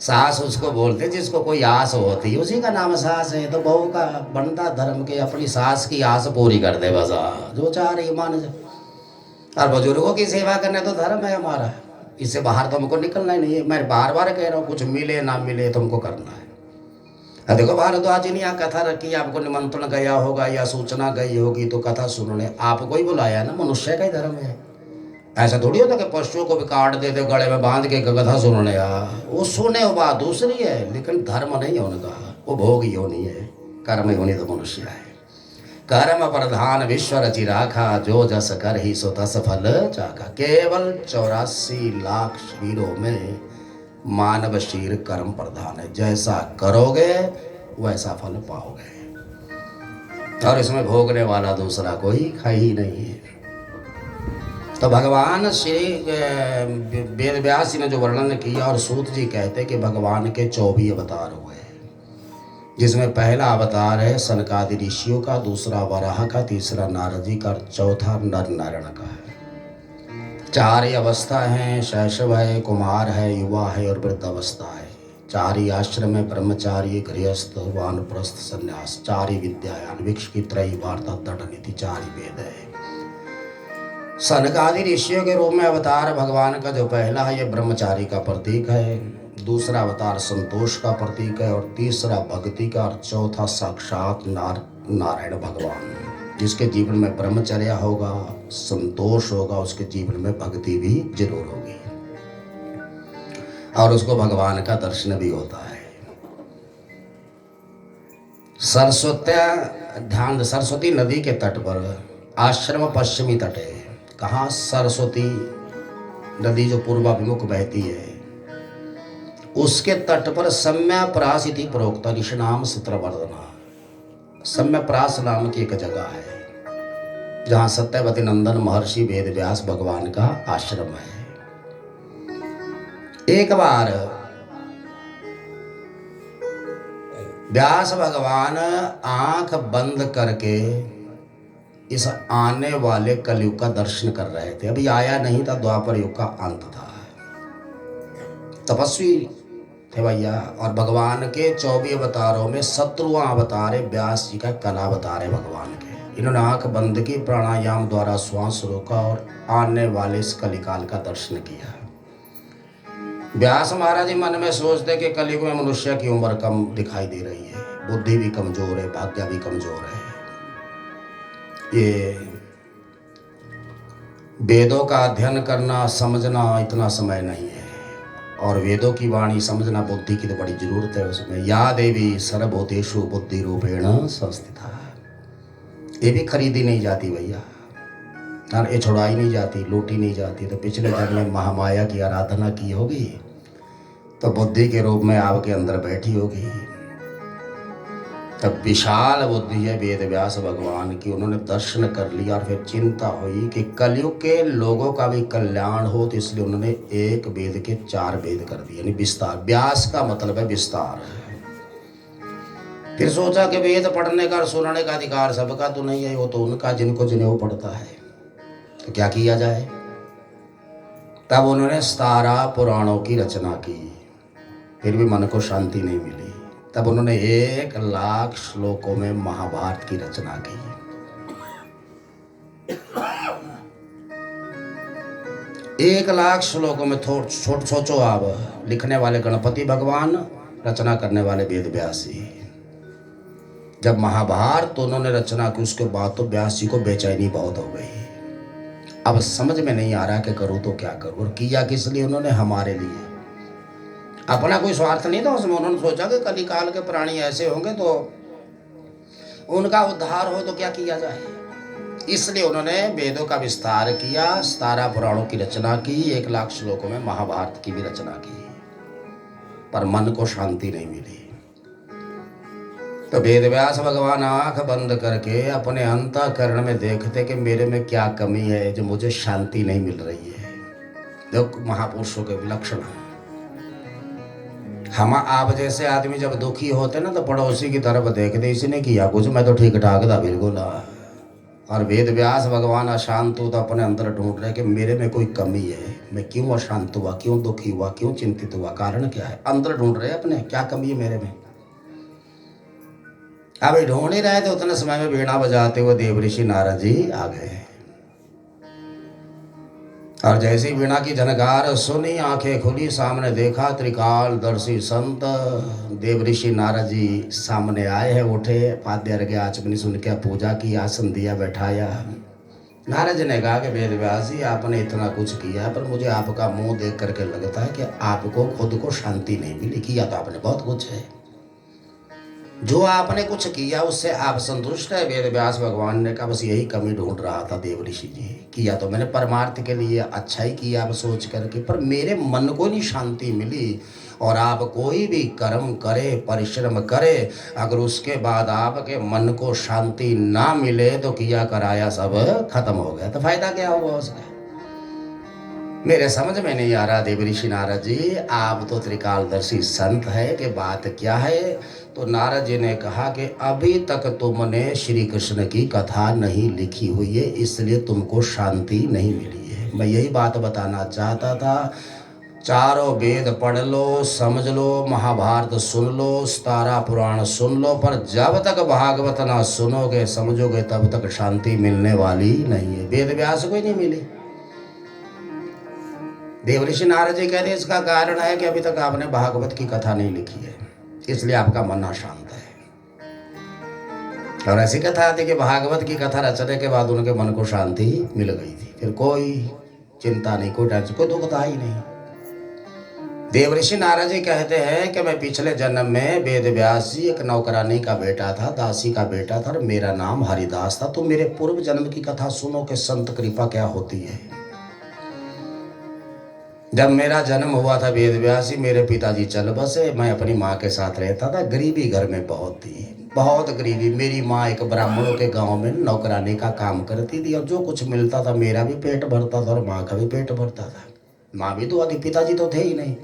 सास उसको बोलते जिसको कोई आस होती है, उसी का नाम सास है। तो बहू का बनता धर्म के अपनी सास की आस पूरी कर दे बस, जो चाह रही मान जा। और बुजुर्गों की सेवा करने तो धर्म है हमारा, इससे बाहर तो हमको निकलना ही नहीं है। मैं बार बार कह रहा हूँ, कुछ मिले ना मिले तुमको करना है। देखो भारद्वाज जी ने यहाँ कथा रखी, आपको निमंत्रण गया होगा या सूचना गई होगी तो कथा सुनने आपको ही बुलाया ना, मनुष्य का ही धर्म है। ऐसा थोड़ी होता कि पशुओं को भी काट देते गले में बांध के कथा सुनने वो सुने वो बात दूसरी है, लेकिन धर्म नहीं है उनका, वो भोग ही होनी है, कर्म ही होनी तो मनुष्य है। कर्म प्रधान विश्व रचि राखा, जो जस कर ही सो तस फल चाखा। केवल 84 लाख शरीरों में मानव शरीर कर्म प्रधान है। जैसा करोगे वैसा फल पाओगे, और इसमें भोगने वाला दूसरा कोई ही नहीं है। तो भगवान श्री वेद व्यास ने जो वर्णन किया, और सूत जी कहते कि भगवान के 24 अवतार हुए, जिसमें पहला अवतार है सनकादि ऋषियों का, दूसरा वराह का, तीसरा नारद जी का, और चौथा नर नारायण का है। 4 ही अवस्था हैं, शैशव है, कुमार है, युवा है और वृद्ध अवस्था है। 4 ही आश्रम है, ब्रह्मचारी, गृहस्थ, वानप्रस्थ, संन्यास। 4 ही विद्याएं, अन्वीक्ष की त्रयी वार्ता, दृढ़ नीति, 4 ही वेद है। सनकादि ऋषियों के रूप में अवतार भगवान का जो पहला है, ये ब्रह्मचारी का प्रतीक है, दूसरा अवतार संतोष का प्रतीक है, और तीसरा भक्ति का, और चौथा साक्षात नारायण भगवान। जिसके जीवन में ब्रह्मचर्य होगा, संतोष होगा, उसके जीवन में भक्ति भी जरूर होगी, और उसको भगवान का दर्शन भी होता है। सरस्वती नदी के तट पर आश्रम पश्चिमी तट है। कहाँ? सरस्वती नदी जो पूर्वाभिमुख बहती है, उसके तट पर सम्यप्रास इति प्रोक्त ऋषिनाम सूत्रवर्धना। सम्यप्रास नाम की एक जगह है, जहाँ सत्यवती नंदन महर्षि वेद व्यास भगवान का आश्रम है। एक बार व्यास भगवान आंख बंद करके इस आने वाले कलयुग का दर्शन कर रहे थे। अभी आया नहीं था, द्वापर युग का अंत था। तपस्वी थे भैया, और भगवान के 24 अवतारों में 17वां अवतार है व्यास जी का, कला अवतार है भगवान के। इन्होंने आंख बंद की, प्राणायाम द्वारा श्वास रोका और आने वाले इस कलिकाल का दर्शन किया। व्यास महाराज जी मन में सोचते कि कलयुग में मनुष्य की उम्र कम दिखाई दे रही है, बुद्धि भी कमजोर है, भाग्य भी कमजोर है। ये वेदों का अध्ययन करना समझना इतना समय नहीं है, और वेदों की वाणी समझना बुद्धि की तो बड़ी जरूरत है उसमें। या देवी सर्वभूतेषु बुद्धि रूपेण संस्थिता, ये भी खरीदी नहीं जाती भैया, ये छुड़ाई नहीं जाती, लूटी नहीं जाती। तो पिछले जन्म में महामाया की आराधना की होगी तो बुद्धि के रूप में आपके अंदर बैठी होगी। तब विशाल बुद्धि है वेद व्यास भगवान की, उन्होंने दर्शन कर लिया। और फिर चिंता हुई कि कलयुग के लोगों का भी कल्याण हो, तो इसलिए उन्होंने एक वेद के 4 वेद कर दिए, यानी विस्तार। व्यास का मतलब है विस्तार। फिर सोचा कि वेद पढ़ने का और सुनने का अधिकार सबका तो नहीं है, वो तो उनका जिनको जिन्हें पढ़ता है, तो क्या किया जाए। तब उन्होंने 17 पुराणों की रचना की, फिर भी मन को शांति नहीं मिली। तब उन्होंने 1,00,000 श्लोकों में महाभारत की रचना की। 1,00,000 श्लोकों में सोचो आप, लिखने वाले गणपति भगवान, रचना करने वाले वेद व्यास जी। जब महाभारत तो उन्होंने रचना की, उसके बाद तो व्यास जी को बेचैनी बहुत हो गई। अब समझ में नहीं आ रहा कि करूँ तो क्या करूँ। और किया किस लिए उन्होंने? हमारे लिए। अपना कोई स्वार्थ नहीं था उसमें। उन्होंने सोचा कि कलिकाल के प्राणी ऐसे होंगे तो उनका उद्धार हो, तो क्या किया जाए। इसलिए उन्होंने वेदों का विस्तार किया, 17 पुराणों की रचना की, 1,00,000 श्लोकों में महाभारत की भी रचना की, पर मन को शांति नहीं मिली। तो वेद व्यास भगवान आंख बंद करके अपने अंतःकरण में देखते कि मेरे में क्या कमी है जो मुझे शांति नहीं मिल रही है। देखो महापुरुषों के लक्षण है। हम आप जैसे आदमी जब दुखी होते ना तो पड़ोसी की तरफ देखते, इसने किया कुछ, मैं तो ठीक ठाक था बिल्कुल। और वेद व्यास भगवान अशांत हो तो अपने अंदर ढूंढ रहे कि मेरे में कोई कमी है, मैं क्यों अशांत हुआ, क्यों दुखी हुआ, क्यों चिंतित हुआ, कारण क्या है। अंदर ढूंढ रहे अपने क्या कमी है मेरे में। अब ढूंढ ही रहे थे, उतने समय में वीणा बजाते हुए देवऋषि नारद जी आ गए। और जैसे वीणा की झनकार सुनी, आंखें खुली, सामने देखा त्रिकालदर्शी संत देवऋषि नारद जी सामने आए हैं। उठे, पाद्य अर्घ्य आचमनी सुन के पूजा की, आसन दिया, बैठाया। नारद जी ने कहा कि वेद व्यास जी, आपने इतना कुछ किया, पर मुझे आपका मुंह देख करके लगता है कि आपको खुद को शांति नहीं मिली। किया तो आपने बहुत कुछ है, जो आपने कुछ किया उससे आप संतुष्ट है? वेद व्यास भगवान ने कहा बस यही कमी ढूंढ रहा था देवऋषि जी। किया तो मैंने परमार्थ के लिए, अच्छा ही किया आप सोच करके, पर मेरे मन को नहीं शांति मिली। और आप कोई भी कर्म करे, परिश्रम करे, अगर उसके बाद आपके मन को शांति ना मिले तो किया कराया सब खत्म हो गया, तो फायदा क्या होगा उसका। मेरे समझ में नहीं आ रहा देवऋषि नारद जी, आप तो त्रिकालदर्शी संत है कि बात क्या है। तो नारद जी ने कहा कि अभी तक तुमने श्री कृष्ण की कथा नहीं लिखी हुई है, इसलिए तुमको शांति नहीं मिली है। मैं यही बात बताना चाहता था। चारों वेद पढ़ लो, समझ लो, महाभारत सुन लो, 17 पुराण सुन लो, पर जब तक भागवत ना सुनोगे समझोगे तब तक शांति मिलने वाली नहीं है। वेद व्यास को ही नहीं मिली। देवऋषि नारद जी कहते इसका कारण है कि अभी तक आपने भागवत की कथा नहीं लिखी है, इसलिए आपका मन अशांत है। और ऐसी कथा आती कि भागवत की कथा रचने के बाद उनके मन को शांति मिल गई थी, फिर कोई चिंता नहीं, कोई टेंशन, कोई दुख था ही नहीं। देवऋषि नारद जी कहते हैं कि मैं पिछले जन्म में वेद व्यास जी एक नौकरानी का बेटा था, दासी का बेटा था, और मेरा नाम हरिदास था। तो मेरे पूर्व जन्म की कथा सुनो कि संत कृपा क्या होती है। जब मेरा जन्म हुआ था वेद व्यास जी, मेरे पिताजी चल बसे, मैं अपनी माँ के साथ रहता था। गरीबी घर में बहुत थी, बहुत गरीबी। मेरी माँ एक ब्राह्मणों के गांव में नौकरानी का काम करती थी, और जो कुछ मिलता था मेरा भी पेट भरता था और माँ का भी पेट भरता था। माँ भी तो आती, पिताजी तो थे ही नहीं।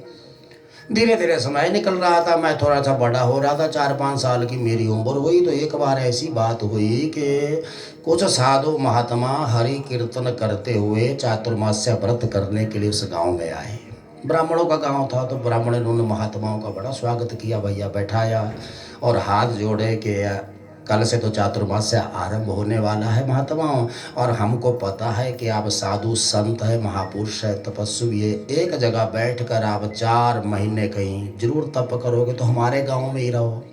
धीरे धीरे समय निकल रहा था, मैं थोड़ा सा बड़ा हो रहा था, 4-5 साल की मेरी उम्र हुई तो एक बार ऐसी बात हुई कि कुछ साधु महात्मा हरि कीर्तन करते हुए चातुर्मास्य व्रत करने के लिए उस गांव में आए। ब्राह्मणों का गांव था तो ब्राह्मणों ने उन महात्माओं का बड़ा स्वागत किया, भैया बैठाया और हाथ जोड़े कि कल से तो चातुर्मास्य आरंभ होने वाला है महात्माओं, और हमको पता है कि आप साधु संत है, महापुरुष है, तपस्वी है। एक जगह बैठकर आप 4 महीने कहीं जरूर तप करोगे तो हमारे गांव में ही रहो,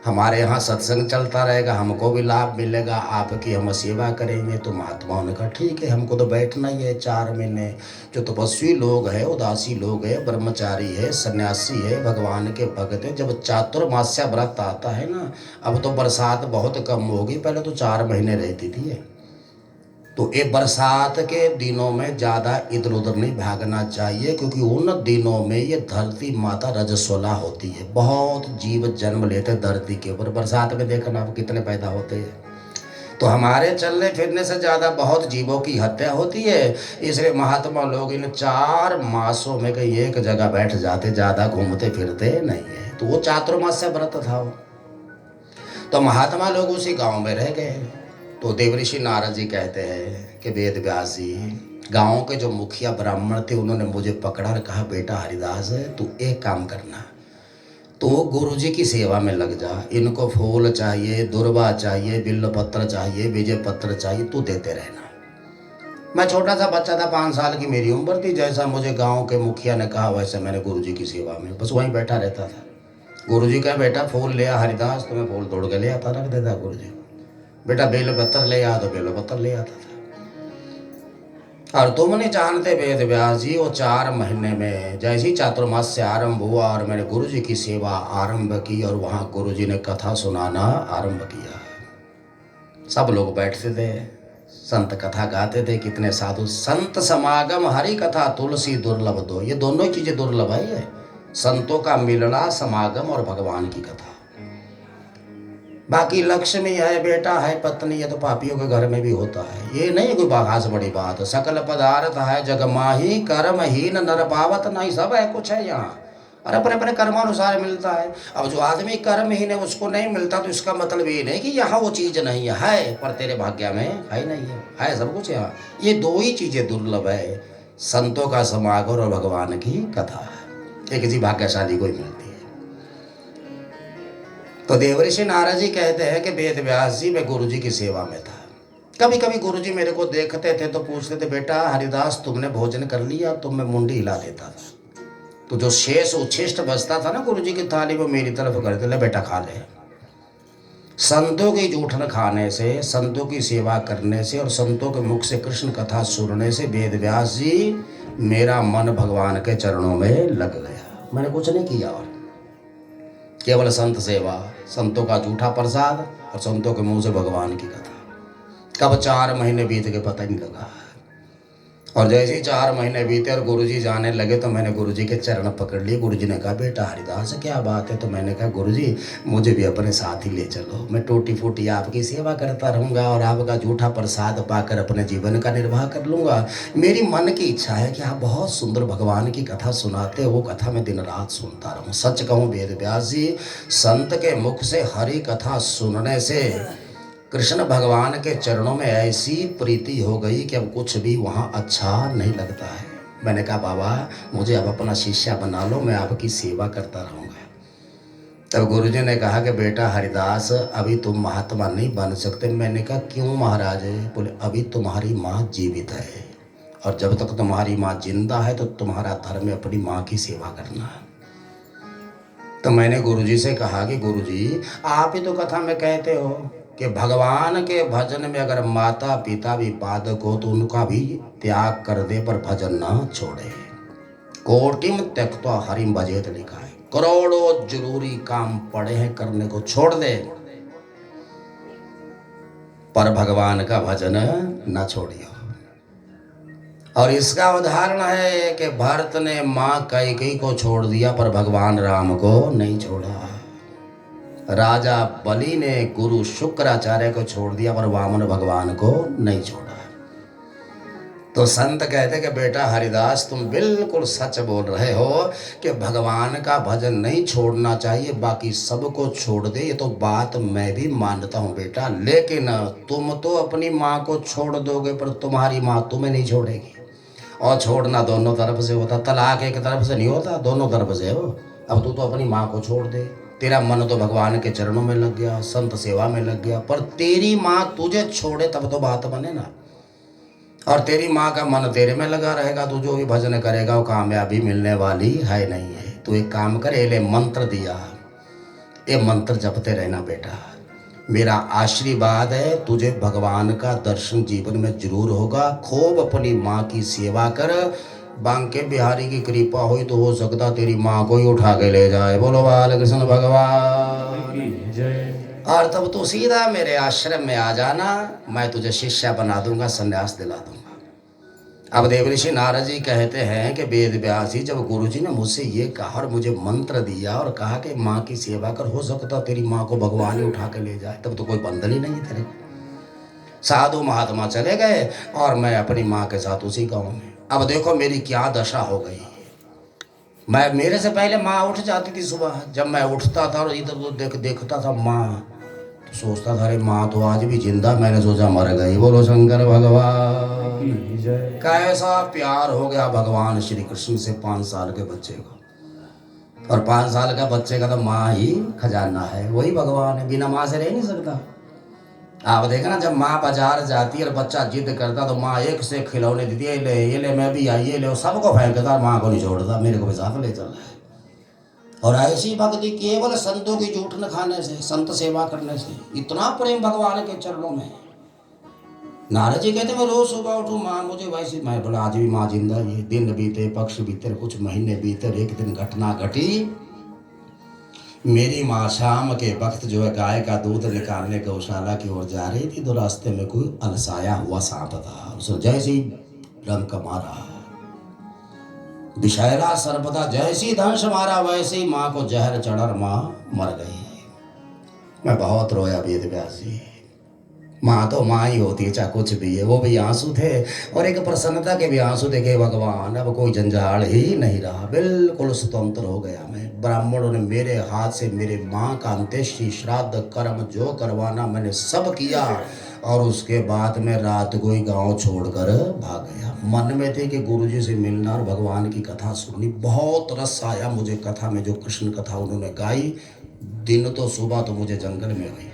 हमारे यहाँ सत्संग चलता रहेगा, हमको भी लाभ मिलेगा, आपकी हम सेवा करेंगे। तो महात्माओं ने कहा ठीक है, हमको तो बैठना ही है 4 महीने। जो तपस्वी लोग हैं, उदासी लोग हैं, ब्रह्मचारी है, सन्यासी है, भगवान के भक्त है, जब चातुर्मास्य व्रत आता है ना, अब तो बरसात बहुत कम होगी, पहले तो 4 महीने रहती थी। तो ये बरसात के दिनों में ज़्यादा इधर उधर नहीं भागना चाहिए, क्योंकि उन दिनों में ये धरती माता रजस्वला होती है, बहुत जीव जन्म लेते हैं धरती के ऊपर। बरसात में देखना आप कितने पैदा होते हैं, तो हमारे चलने फिरने से ज़्यादा बहुत जीवों की हत्या होती है। इसलिए महात्मा लोग इन 4 मासों में कहीं एक जगह बैठ जाते, ज़्यादा घूमते फिरते नहीं है। तो वो चातुर्मास्य व्रत था। तो महात्मा लोग उसी गांव में रह गए। तो देवऋषि नारद जी कहते हैं कि वेद व्यास जी, गांव के जो मुखिया ब्राह्मण थे उन्होंने मुझे पकड़ा और कहा बेटा हरिदास तू एक काम करना, तो गुरु जी की सेवा में लग जा। इनको फूल चाहिए, दुर्वा चाहिए, बिल्व पत्र चाहिए, विजय पत्र चाहिए, तू देते रहना। मैं छोटा सा बच्चा था, 5 साल की मेरी उम्र थी। जैसा मुझे गांव के मुखिया ने कहा वैसे मैंने गुरु जी की सेवा में बस वहीं बैठा रहता था। गुरु जी का बेटा फूल ले आ हरिदास, तो मैं फूल तोड़ के ले आता, रख देता गुरु जी। बेटा बेल पत्थर ले आ, तो बेल पत्थर ले आता था। और तुम नहीं जानते वेद व्यास जी, वो 4 महीने में जैसे ही चातुर्मास्य आरंभ हुआ और मैंने गुरु जी की सेवा आरंभ की, और वहाँ गुरु जी ने कथा सुनाना आरंभ किया। सब लोग बैठते थे, संत कथा गाते थे। कितने साधु संत समागम हरि कथा तुलसी दुर्लभ दो, ये दोनों चीजें दुर्लभ है। ये संतों का मिलना, समागम और भगवान की कथा। बाकी लक्ष्मी है, बेटा है, पत्नी है, तो पापियों के घर में भी होता है, ये नहीं कोई खास बड़ी बात। सकल पदार्थ है जग माही, कर्महीन नर पावत नहीं, सब है कुछ है यहाँ, और अपने अपने कर्मानुसार मिलता है। अब जो आदमी कर्महीन है उसको नहीं मिलता, तो इसका मतलब ये नहीं कि यहाँ वो चीज नहीं है, पर तेरे भाग्य में है नहीं है सब कुछ यहाँ। ये 2 ही चीजें दुर्लभ है, संतों का समागम और भगवान की कथा है, ये किसी भाग्यशाली को ही मिलती है। तो देवऋषि नारद जी कहते हैं कि वेद व्यास जी, मैं गुरु जी की सेवा में था। कभी कभी गुरु जी मेरे को देखते थे तो पूछते थे बेटा हरिदास तुमने भोजन कर लिया, तो मैं मुंडी हिला देता था। तो जो शेष उच्छिष्ट बचता था ना गुरु जी की थाली, वो मेरी तरफ करते, ले बेटा खा ले। संतों की जूठन खाने से, संतों की सेवा करने से और संतों के मुख से कृष्ण कथा सुनने से वेद व्यास जी मेरा मन भगवान के चरणों में लग गया। मैंने कुछ नहीं किया, और केवल संत सेवा, संतों का जूठा प्रसाद और संतों के मुंह से भगवान की कथा। कब 4 महीने बीत के पता नहीं लगा। और जैसे ही 4 महीने बीते और गुरुजी जाने लगे, तो मैंने गुरुजी के चरण पकड़ लिए। गुरुजी ने कहा बेटा हरिदास क्या बात है? तो मैंने कहा गुरुजी मुझे भी अपने साथ ही ले चलो, मैं टूटी फूटी आपकी सेवा करता रहूँगा और आपका जूठा प्रसाद पाकर अपने जीवन का निर्वाह कर लूँगा। मेरी मन की इच्छा है कि आप बहुत सुंदर भगवान की कथा सुनाते हो, वो कथा मैं दिन रात सुनता रहूँ। सच कहूँ वेद व्यास जी, संत के मुख से हरि कथा सुनने से कृष्ण भगवान के चरणों में ऐसी प्रीति हो गई कि अब कुछ भी वहाँ अच्छा नहीं लगता है। मैंने कहा बाबा मुझे अब अपना शिष्य बना लो, मैं आपकी सेवा करता रहूँगा। तब गुरुजी ने कहा कि बेटा हरिदास अभी तुम महात्मा नहीं बन सकते। मैंने कहा क्यों महाराज? बोले अभी तुम्हारी माँ जीवित है, और जब तक तुम्हारी माँ जिंदा है तो तुम्हारा धर्म है अपनी माँ की सेवा करना। तो मैंने गुरुजी से कहा कि गुरुजी आप ही तो कथा में कहते हो कि भगवान के भजन में अगर माता पिता भी बाधक हो तो उनका भी त्याग कर दे, पर भजन ना छोड़े। कोटिम त्यक्त्वा हरिम भजेत लिखा है, करोड़ों जरूरी काम पड़े हैं करने को छोड़ दे, पर भगवान का भजन ना छोड़ियो। और इसका उदाहरण है कि भरत ने माँ कैकेयी को छोड़ दिया पर भगवान राम को नहीं छोड़ा। राजा बलि ने गुरु शुक्राचार्य को छोड़ दिया पर वामन भगवान को नहीं छोड़ा। तो संत कहते कि बेटा हरिदास तुम बिल्कुल सच बोल रहे हो कि भगवान का भजन नहीं छोड़ना चाहिए, बाकी सबको छोड़ दे। ये तो बात मैं भी मानता हूँ बेटा, लेकिन तुम तो अपनी माँ को छोड़ दोगे पर तुम्हारी माँ तुम्हें नहीं छोड़ेगी। और छोड़ना दोनों तरफ से होता, तलाक एक तरफ से नहीं होता, दोनों तरफ से हो। अब तू तो अपनी माँ को छोड़ दे, तेरा मन तो भगवान के चरणों में लग गया, संत सेवा में लग गया, पर तेरी माँ तुझे छोड़े तब तो बात बने ना। और तेरी माँ का मन तेरे में लगा रहेगा, तू जो भी भजन करेगा वो कामयाबी मिलने वाली है नहीं है। तू एक काम कर, ये ले मंत्र दिया, ये मंत्र जपते रहना बेटा। मेरा आशीर्वाद है, तुझे भगवान का दर्शन जीवन में जरूर होगा। खूब अपनी माँ की सेवा कर, बांके बिहारी की कृपा हुई तो हो सकता तेरी माँ को ही उठा के ले जाए। बोलो बाल कृष्ण भगवान की जय। और तब तू सीधा मेरे आश्रम में आ जाना, मैं तुझे शिष्या बना दूंगा, संन्यास दिला दूंगा। अब देवऋषि नारद जी कहते हैं कि वेद व्यास जी, जब गुरु जी ने मुझसे ये कहा और मुझे मंत्र दिया और कहा कि माँ की सेवा कर, हो सकता तेरी माँ को भगवान ही उठा के ले जाए, तब तो कोई बंधन ही नहीं है तेरे को। साधु महात्मा चले गए और मैं अपनी माँ के साथ उसी गाँव में। अब देखो मेरी क्या दशा हो गई। मैं, मेरे से पहले माँ उठ जाती थी सुबह, जब मैं उठता था और इधर उधर देखता था माँ, तो सोचता था अरे माँ तो आज भी जिंदा, मैंने सोचा मर गई। बोलो शंकर भगवान। कैसा प्यार हो गया भगवान श्री कृष्ण से 5 साल के बच्चे को। और 5 साल का बच्चे का तो माँ ही खजाना है, वही भगवान है, बिना माँ से रह नहीं सकता। आप देखना जब माँ बाजार जाती है और बच्चा जिद करता तो माँ एक से खिलौने देती है, ये ले मैं भी आई, ये ले, सबको फेंकता, माँ को नहीं छोड़ता, मेरे को भी साथ ले चल रहा है। और ऐसी भक्ति केवल संतों की जूठ न खाने से, संत सेवा करने से, इतना प्रेम भगवान के चरणों में। नारद जी कहते मैं रोज सुबह उठूं, माँ मुझे वैसे, मैं बोला आज भी माँ जिंदा है। दिन बीते, पक्ष बीते, कुछ महीने बीते, एक दिन घटना घटी, मेरी माँ शाम के वक्त जो है गाय का दूध निकालने गौशाला की ओर जा रही थी, तो रास्ते में कोई अलसाया हुआ सांप था, उसने जैसे ही डंक मारा, विषैला सर्पदा, जैसी दंश मारा वैसे ही माँ को जहर चढ़ा, माँ मर गई। मैं बहुत रोया वेद व्यास जी। माँ तो माँ ही होती है, चाहे कुछ भी है। वो भी आंसू थे और एक प्रसन्नता के भी आंसू देखे, भगवान अब कोई जंजाल ही नहीं रहा, बिल्कुल स्वतंत्र हो गया मैं। ब्राह्मणों ने मेरे हाथ से मेरे माँ का अंत्येष्टि श्राद्ध कर्म जो करवाना मैंने सब किया, और उसके बाद में रात को ही गाँव छोड़कर भाग गया। मन में थे कि गुरुजी से मिलना और भगवान की कथा सुननी। बहुत रस आया मुझे कथा में, जो कृष्ण कथा उन्होंने गाई। दिन तो सुबह तो मुझे जंगल में हुई,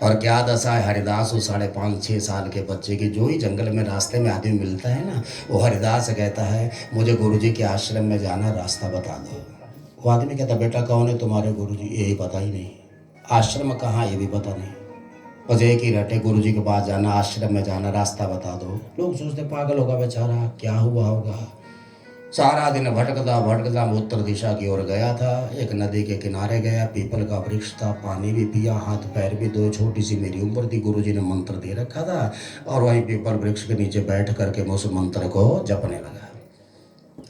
और क्या दशा है हरिदास वो 5.5-6 साल के बच्चे की। जो ही जंगल में रास्ते में आदमी मिलता है ना, वो हरिदास से कहता है मुझे गुरुजी के आश्रम में जाना, रास्ता बता दो। वो आदमी कहता बेटा कौन है तुम्हारे गुरुजी? यही पता ही नहीं, आश्रम कहाँ ये भी पता नहीं, बस एक ही रटे गुरुजी के पास जाना, आश्रम में जाना, रास्ता बता दो। लोग सोचते पागल होगा बेचारा, क्या हुआ होगा। सारा दिन भटकता भटकता उत्तर दिशा की ओर गया था। एक नदी के किनारे गया, पीपल का वृक्ष था, पानी भी पिया, हाथ पैर भी धोए। छोटी सी मेरी उम्र थी, गुरुजी ने मंत्र दे रखा था, और वहीं पीपल वृक्ष के नीचे बैठ करके मैं उस मंत्र को जपने लगा।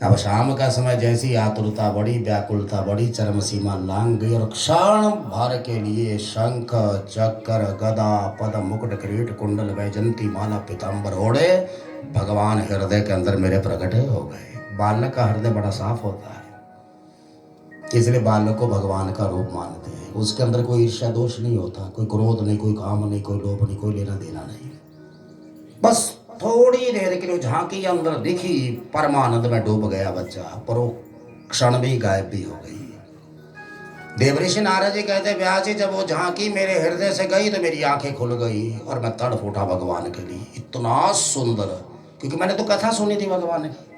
अब शाम का समय जैसी आतुरता बढ़ी, व्याकुलता बढ़ी, चरम सीमा लांग गई, और क्षण भर के लिए शंख चक्र गदा पद मुकुट किरीट कुंडल वैजंती माला पीताम्बर ओढ़े भगवान हृदय के अंदर मेरे प्रकट हो गए। बालक का हृदय बड़ा साफ होता है, इसलिए बालक को भगवान का रूप मानते हैं। उसके अंदर कोई ईर्ष्या दोष नहीं होता, कोई क्रोध नहीं, कोई काम नहीं, कोई लोभ नहीं, कोई लेना देना नहीं। बस थोड़ी देर के लिए झांकी अंदर दिखी, परमानंद में डूब गया बच्चा, पर वो क्षण में ही गायब भी हो गई। देवऋषि नारद जी कहते व्यास जी जब वो झांकी मेरे हृदय से गई तो मेरी आंखें खुल गई और मैं तड़प उठा भगवान के लिए। इतना सुंदर, क्योंकि मैंने तो कथा सुनी थी भगवान की,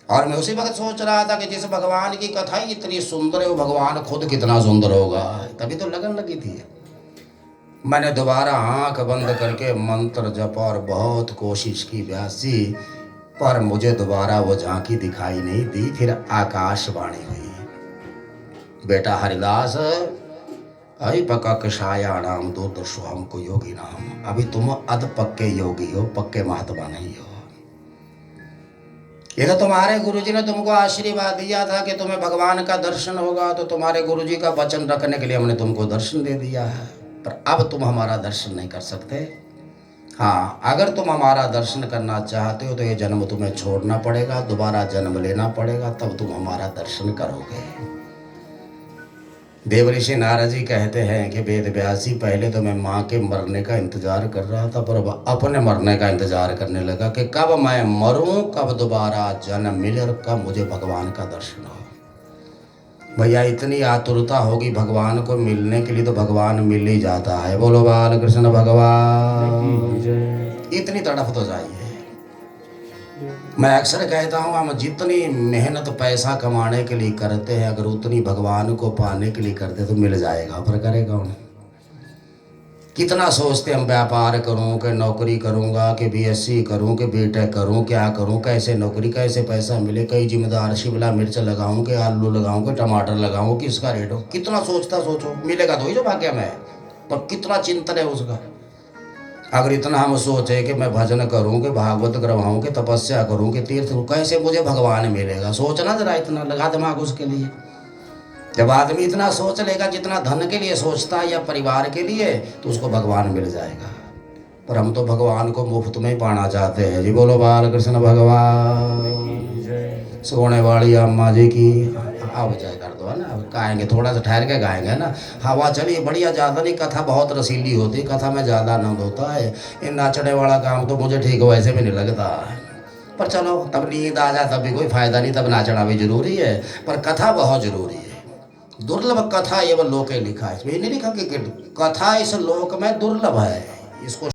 और मैं उसी वक्त सोच रहा था कि जिस भगवान की कथा ही इतनी सुंदर है, वो भगवान खुद कितना सुंदर होगा। तभी तो लगन लगी थी। मैंने दोबारा आंख बंद करके मंत्र जपा और बहुत कोशिश की व्यास जी, पर मुझे दोबारा वो झांकी दिखाई नहीं दी। फिर आकाशवाणी हुई, बेटा हरिदास अहि पक्का कषाया नाम दुर्दशो हमको योगी नाम। अभी तुम अध पक्के योगी हो, पक्के महात्मा नहीं हो। ये तो तुम्हारे गुरुजी ने तुमको आशीर्वाद दिया था कि तुम्हें भगवान का दर्शन होगा, तो तुम्हारे गुरुजी का वचन रखने के लिए हमने तुमको दर्शन दे दिया है। पर अब तुम हमारा दर्शन नहीं कर सकते। हाँ, अगर तुम हमारा दर्शन करना चाहते हो तो ये जन्म तुम्हें छोड़ना पड़ेगा, दोबारा जन्म लेना पड़ेगा, तब तुम हमारा दर्शन करोगे। देवऋषि नारद जी कहते हैं कि वेद व्यास जी, पहले तो मैं माँ के मरने का इंतजार कर रहा था, पर अब अपने मरने का इंतजार करने लगा कि कब मैं मरूं, कब दोबारा जन्म मिले और कब मुझे भगवान का दर्शन हो। भैया इतनी आतुरता होगी भगवान को मिलने के लिए तो भगवान मिल ही जाता है। बोलो बाल कृष्ण भगवान। इतनी तड़फ तो चाहिए। मैं अक्सर कहता हूँ, हम जितनी मेहनत पैसा कमाने के लिए करते हैं, अगर उतनी भगवान को पाने के लिए करते तो मिल जाएगा, पर करेगा उन्हें। कितना सोचते हम व्यापार करूँ कि नौकरी करूँगा कि बीएससी करूँ कि बीटेक करूँ, क्या करूँ, कैसे नौकरी, कैसे पैसा मिले, कई जिम्मेदार शिमला मिर्च लगाऊँ कि आलू लगाऊँ कि टमाटर लगाऊँ कि इसका रेट हो। कितना सोचता, सोचो मिलेगा तो ही जो भाग्य में है, पर कितना चिंतन है उसका। अगर इतना हम सोचे कि मैं भजन करूं कि भागवत करवाऊं कि तपस्या करूं कि तीर्थ करूं, कैसे मुझे भगवान मिलेगा। सोचना जरा, इतना लगा दिमाग उसके लिए। जब आदमी इतना सोच लेगा जितना धन के लिए सोचता है या परिवार के लिए, तो उसको भगवान मिल जाएगा। पर हम तो भगवान को मुफ्त में ही पाना चाहते हैं जी। बोलो बाल कृष्ण भगवान। सोने वाली अम्मा जी की अब जय कर दो, है ना। अब गाएंगे, थोड़ा सा ठहर के गाएंगे ना। हवा चलिए बढ़िया, ज़्यादा नहीं, कथा बहुत रसीली होती है, कथा में ज़्यादा आनंद होता है। ये नाचने वाला काम तो मुझे ठीक वैसे भी नहीं लगता, पर चलो तब नींद आ जाए तब भी कोई फायदा नहीं, तब नाचना भी जरूरी है। पर कथा बहुत जरूरी है। दुर्लभ कथा एवं लोके लिखा है, इसमें नहीं लिखा कि कथा इस लोक में दुर्लभ है। इसको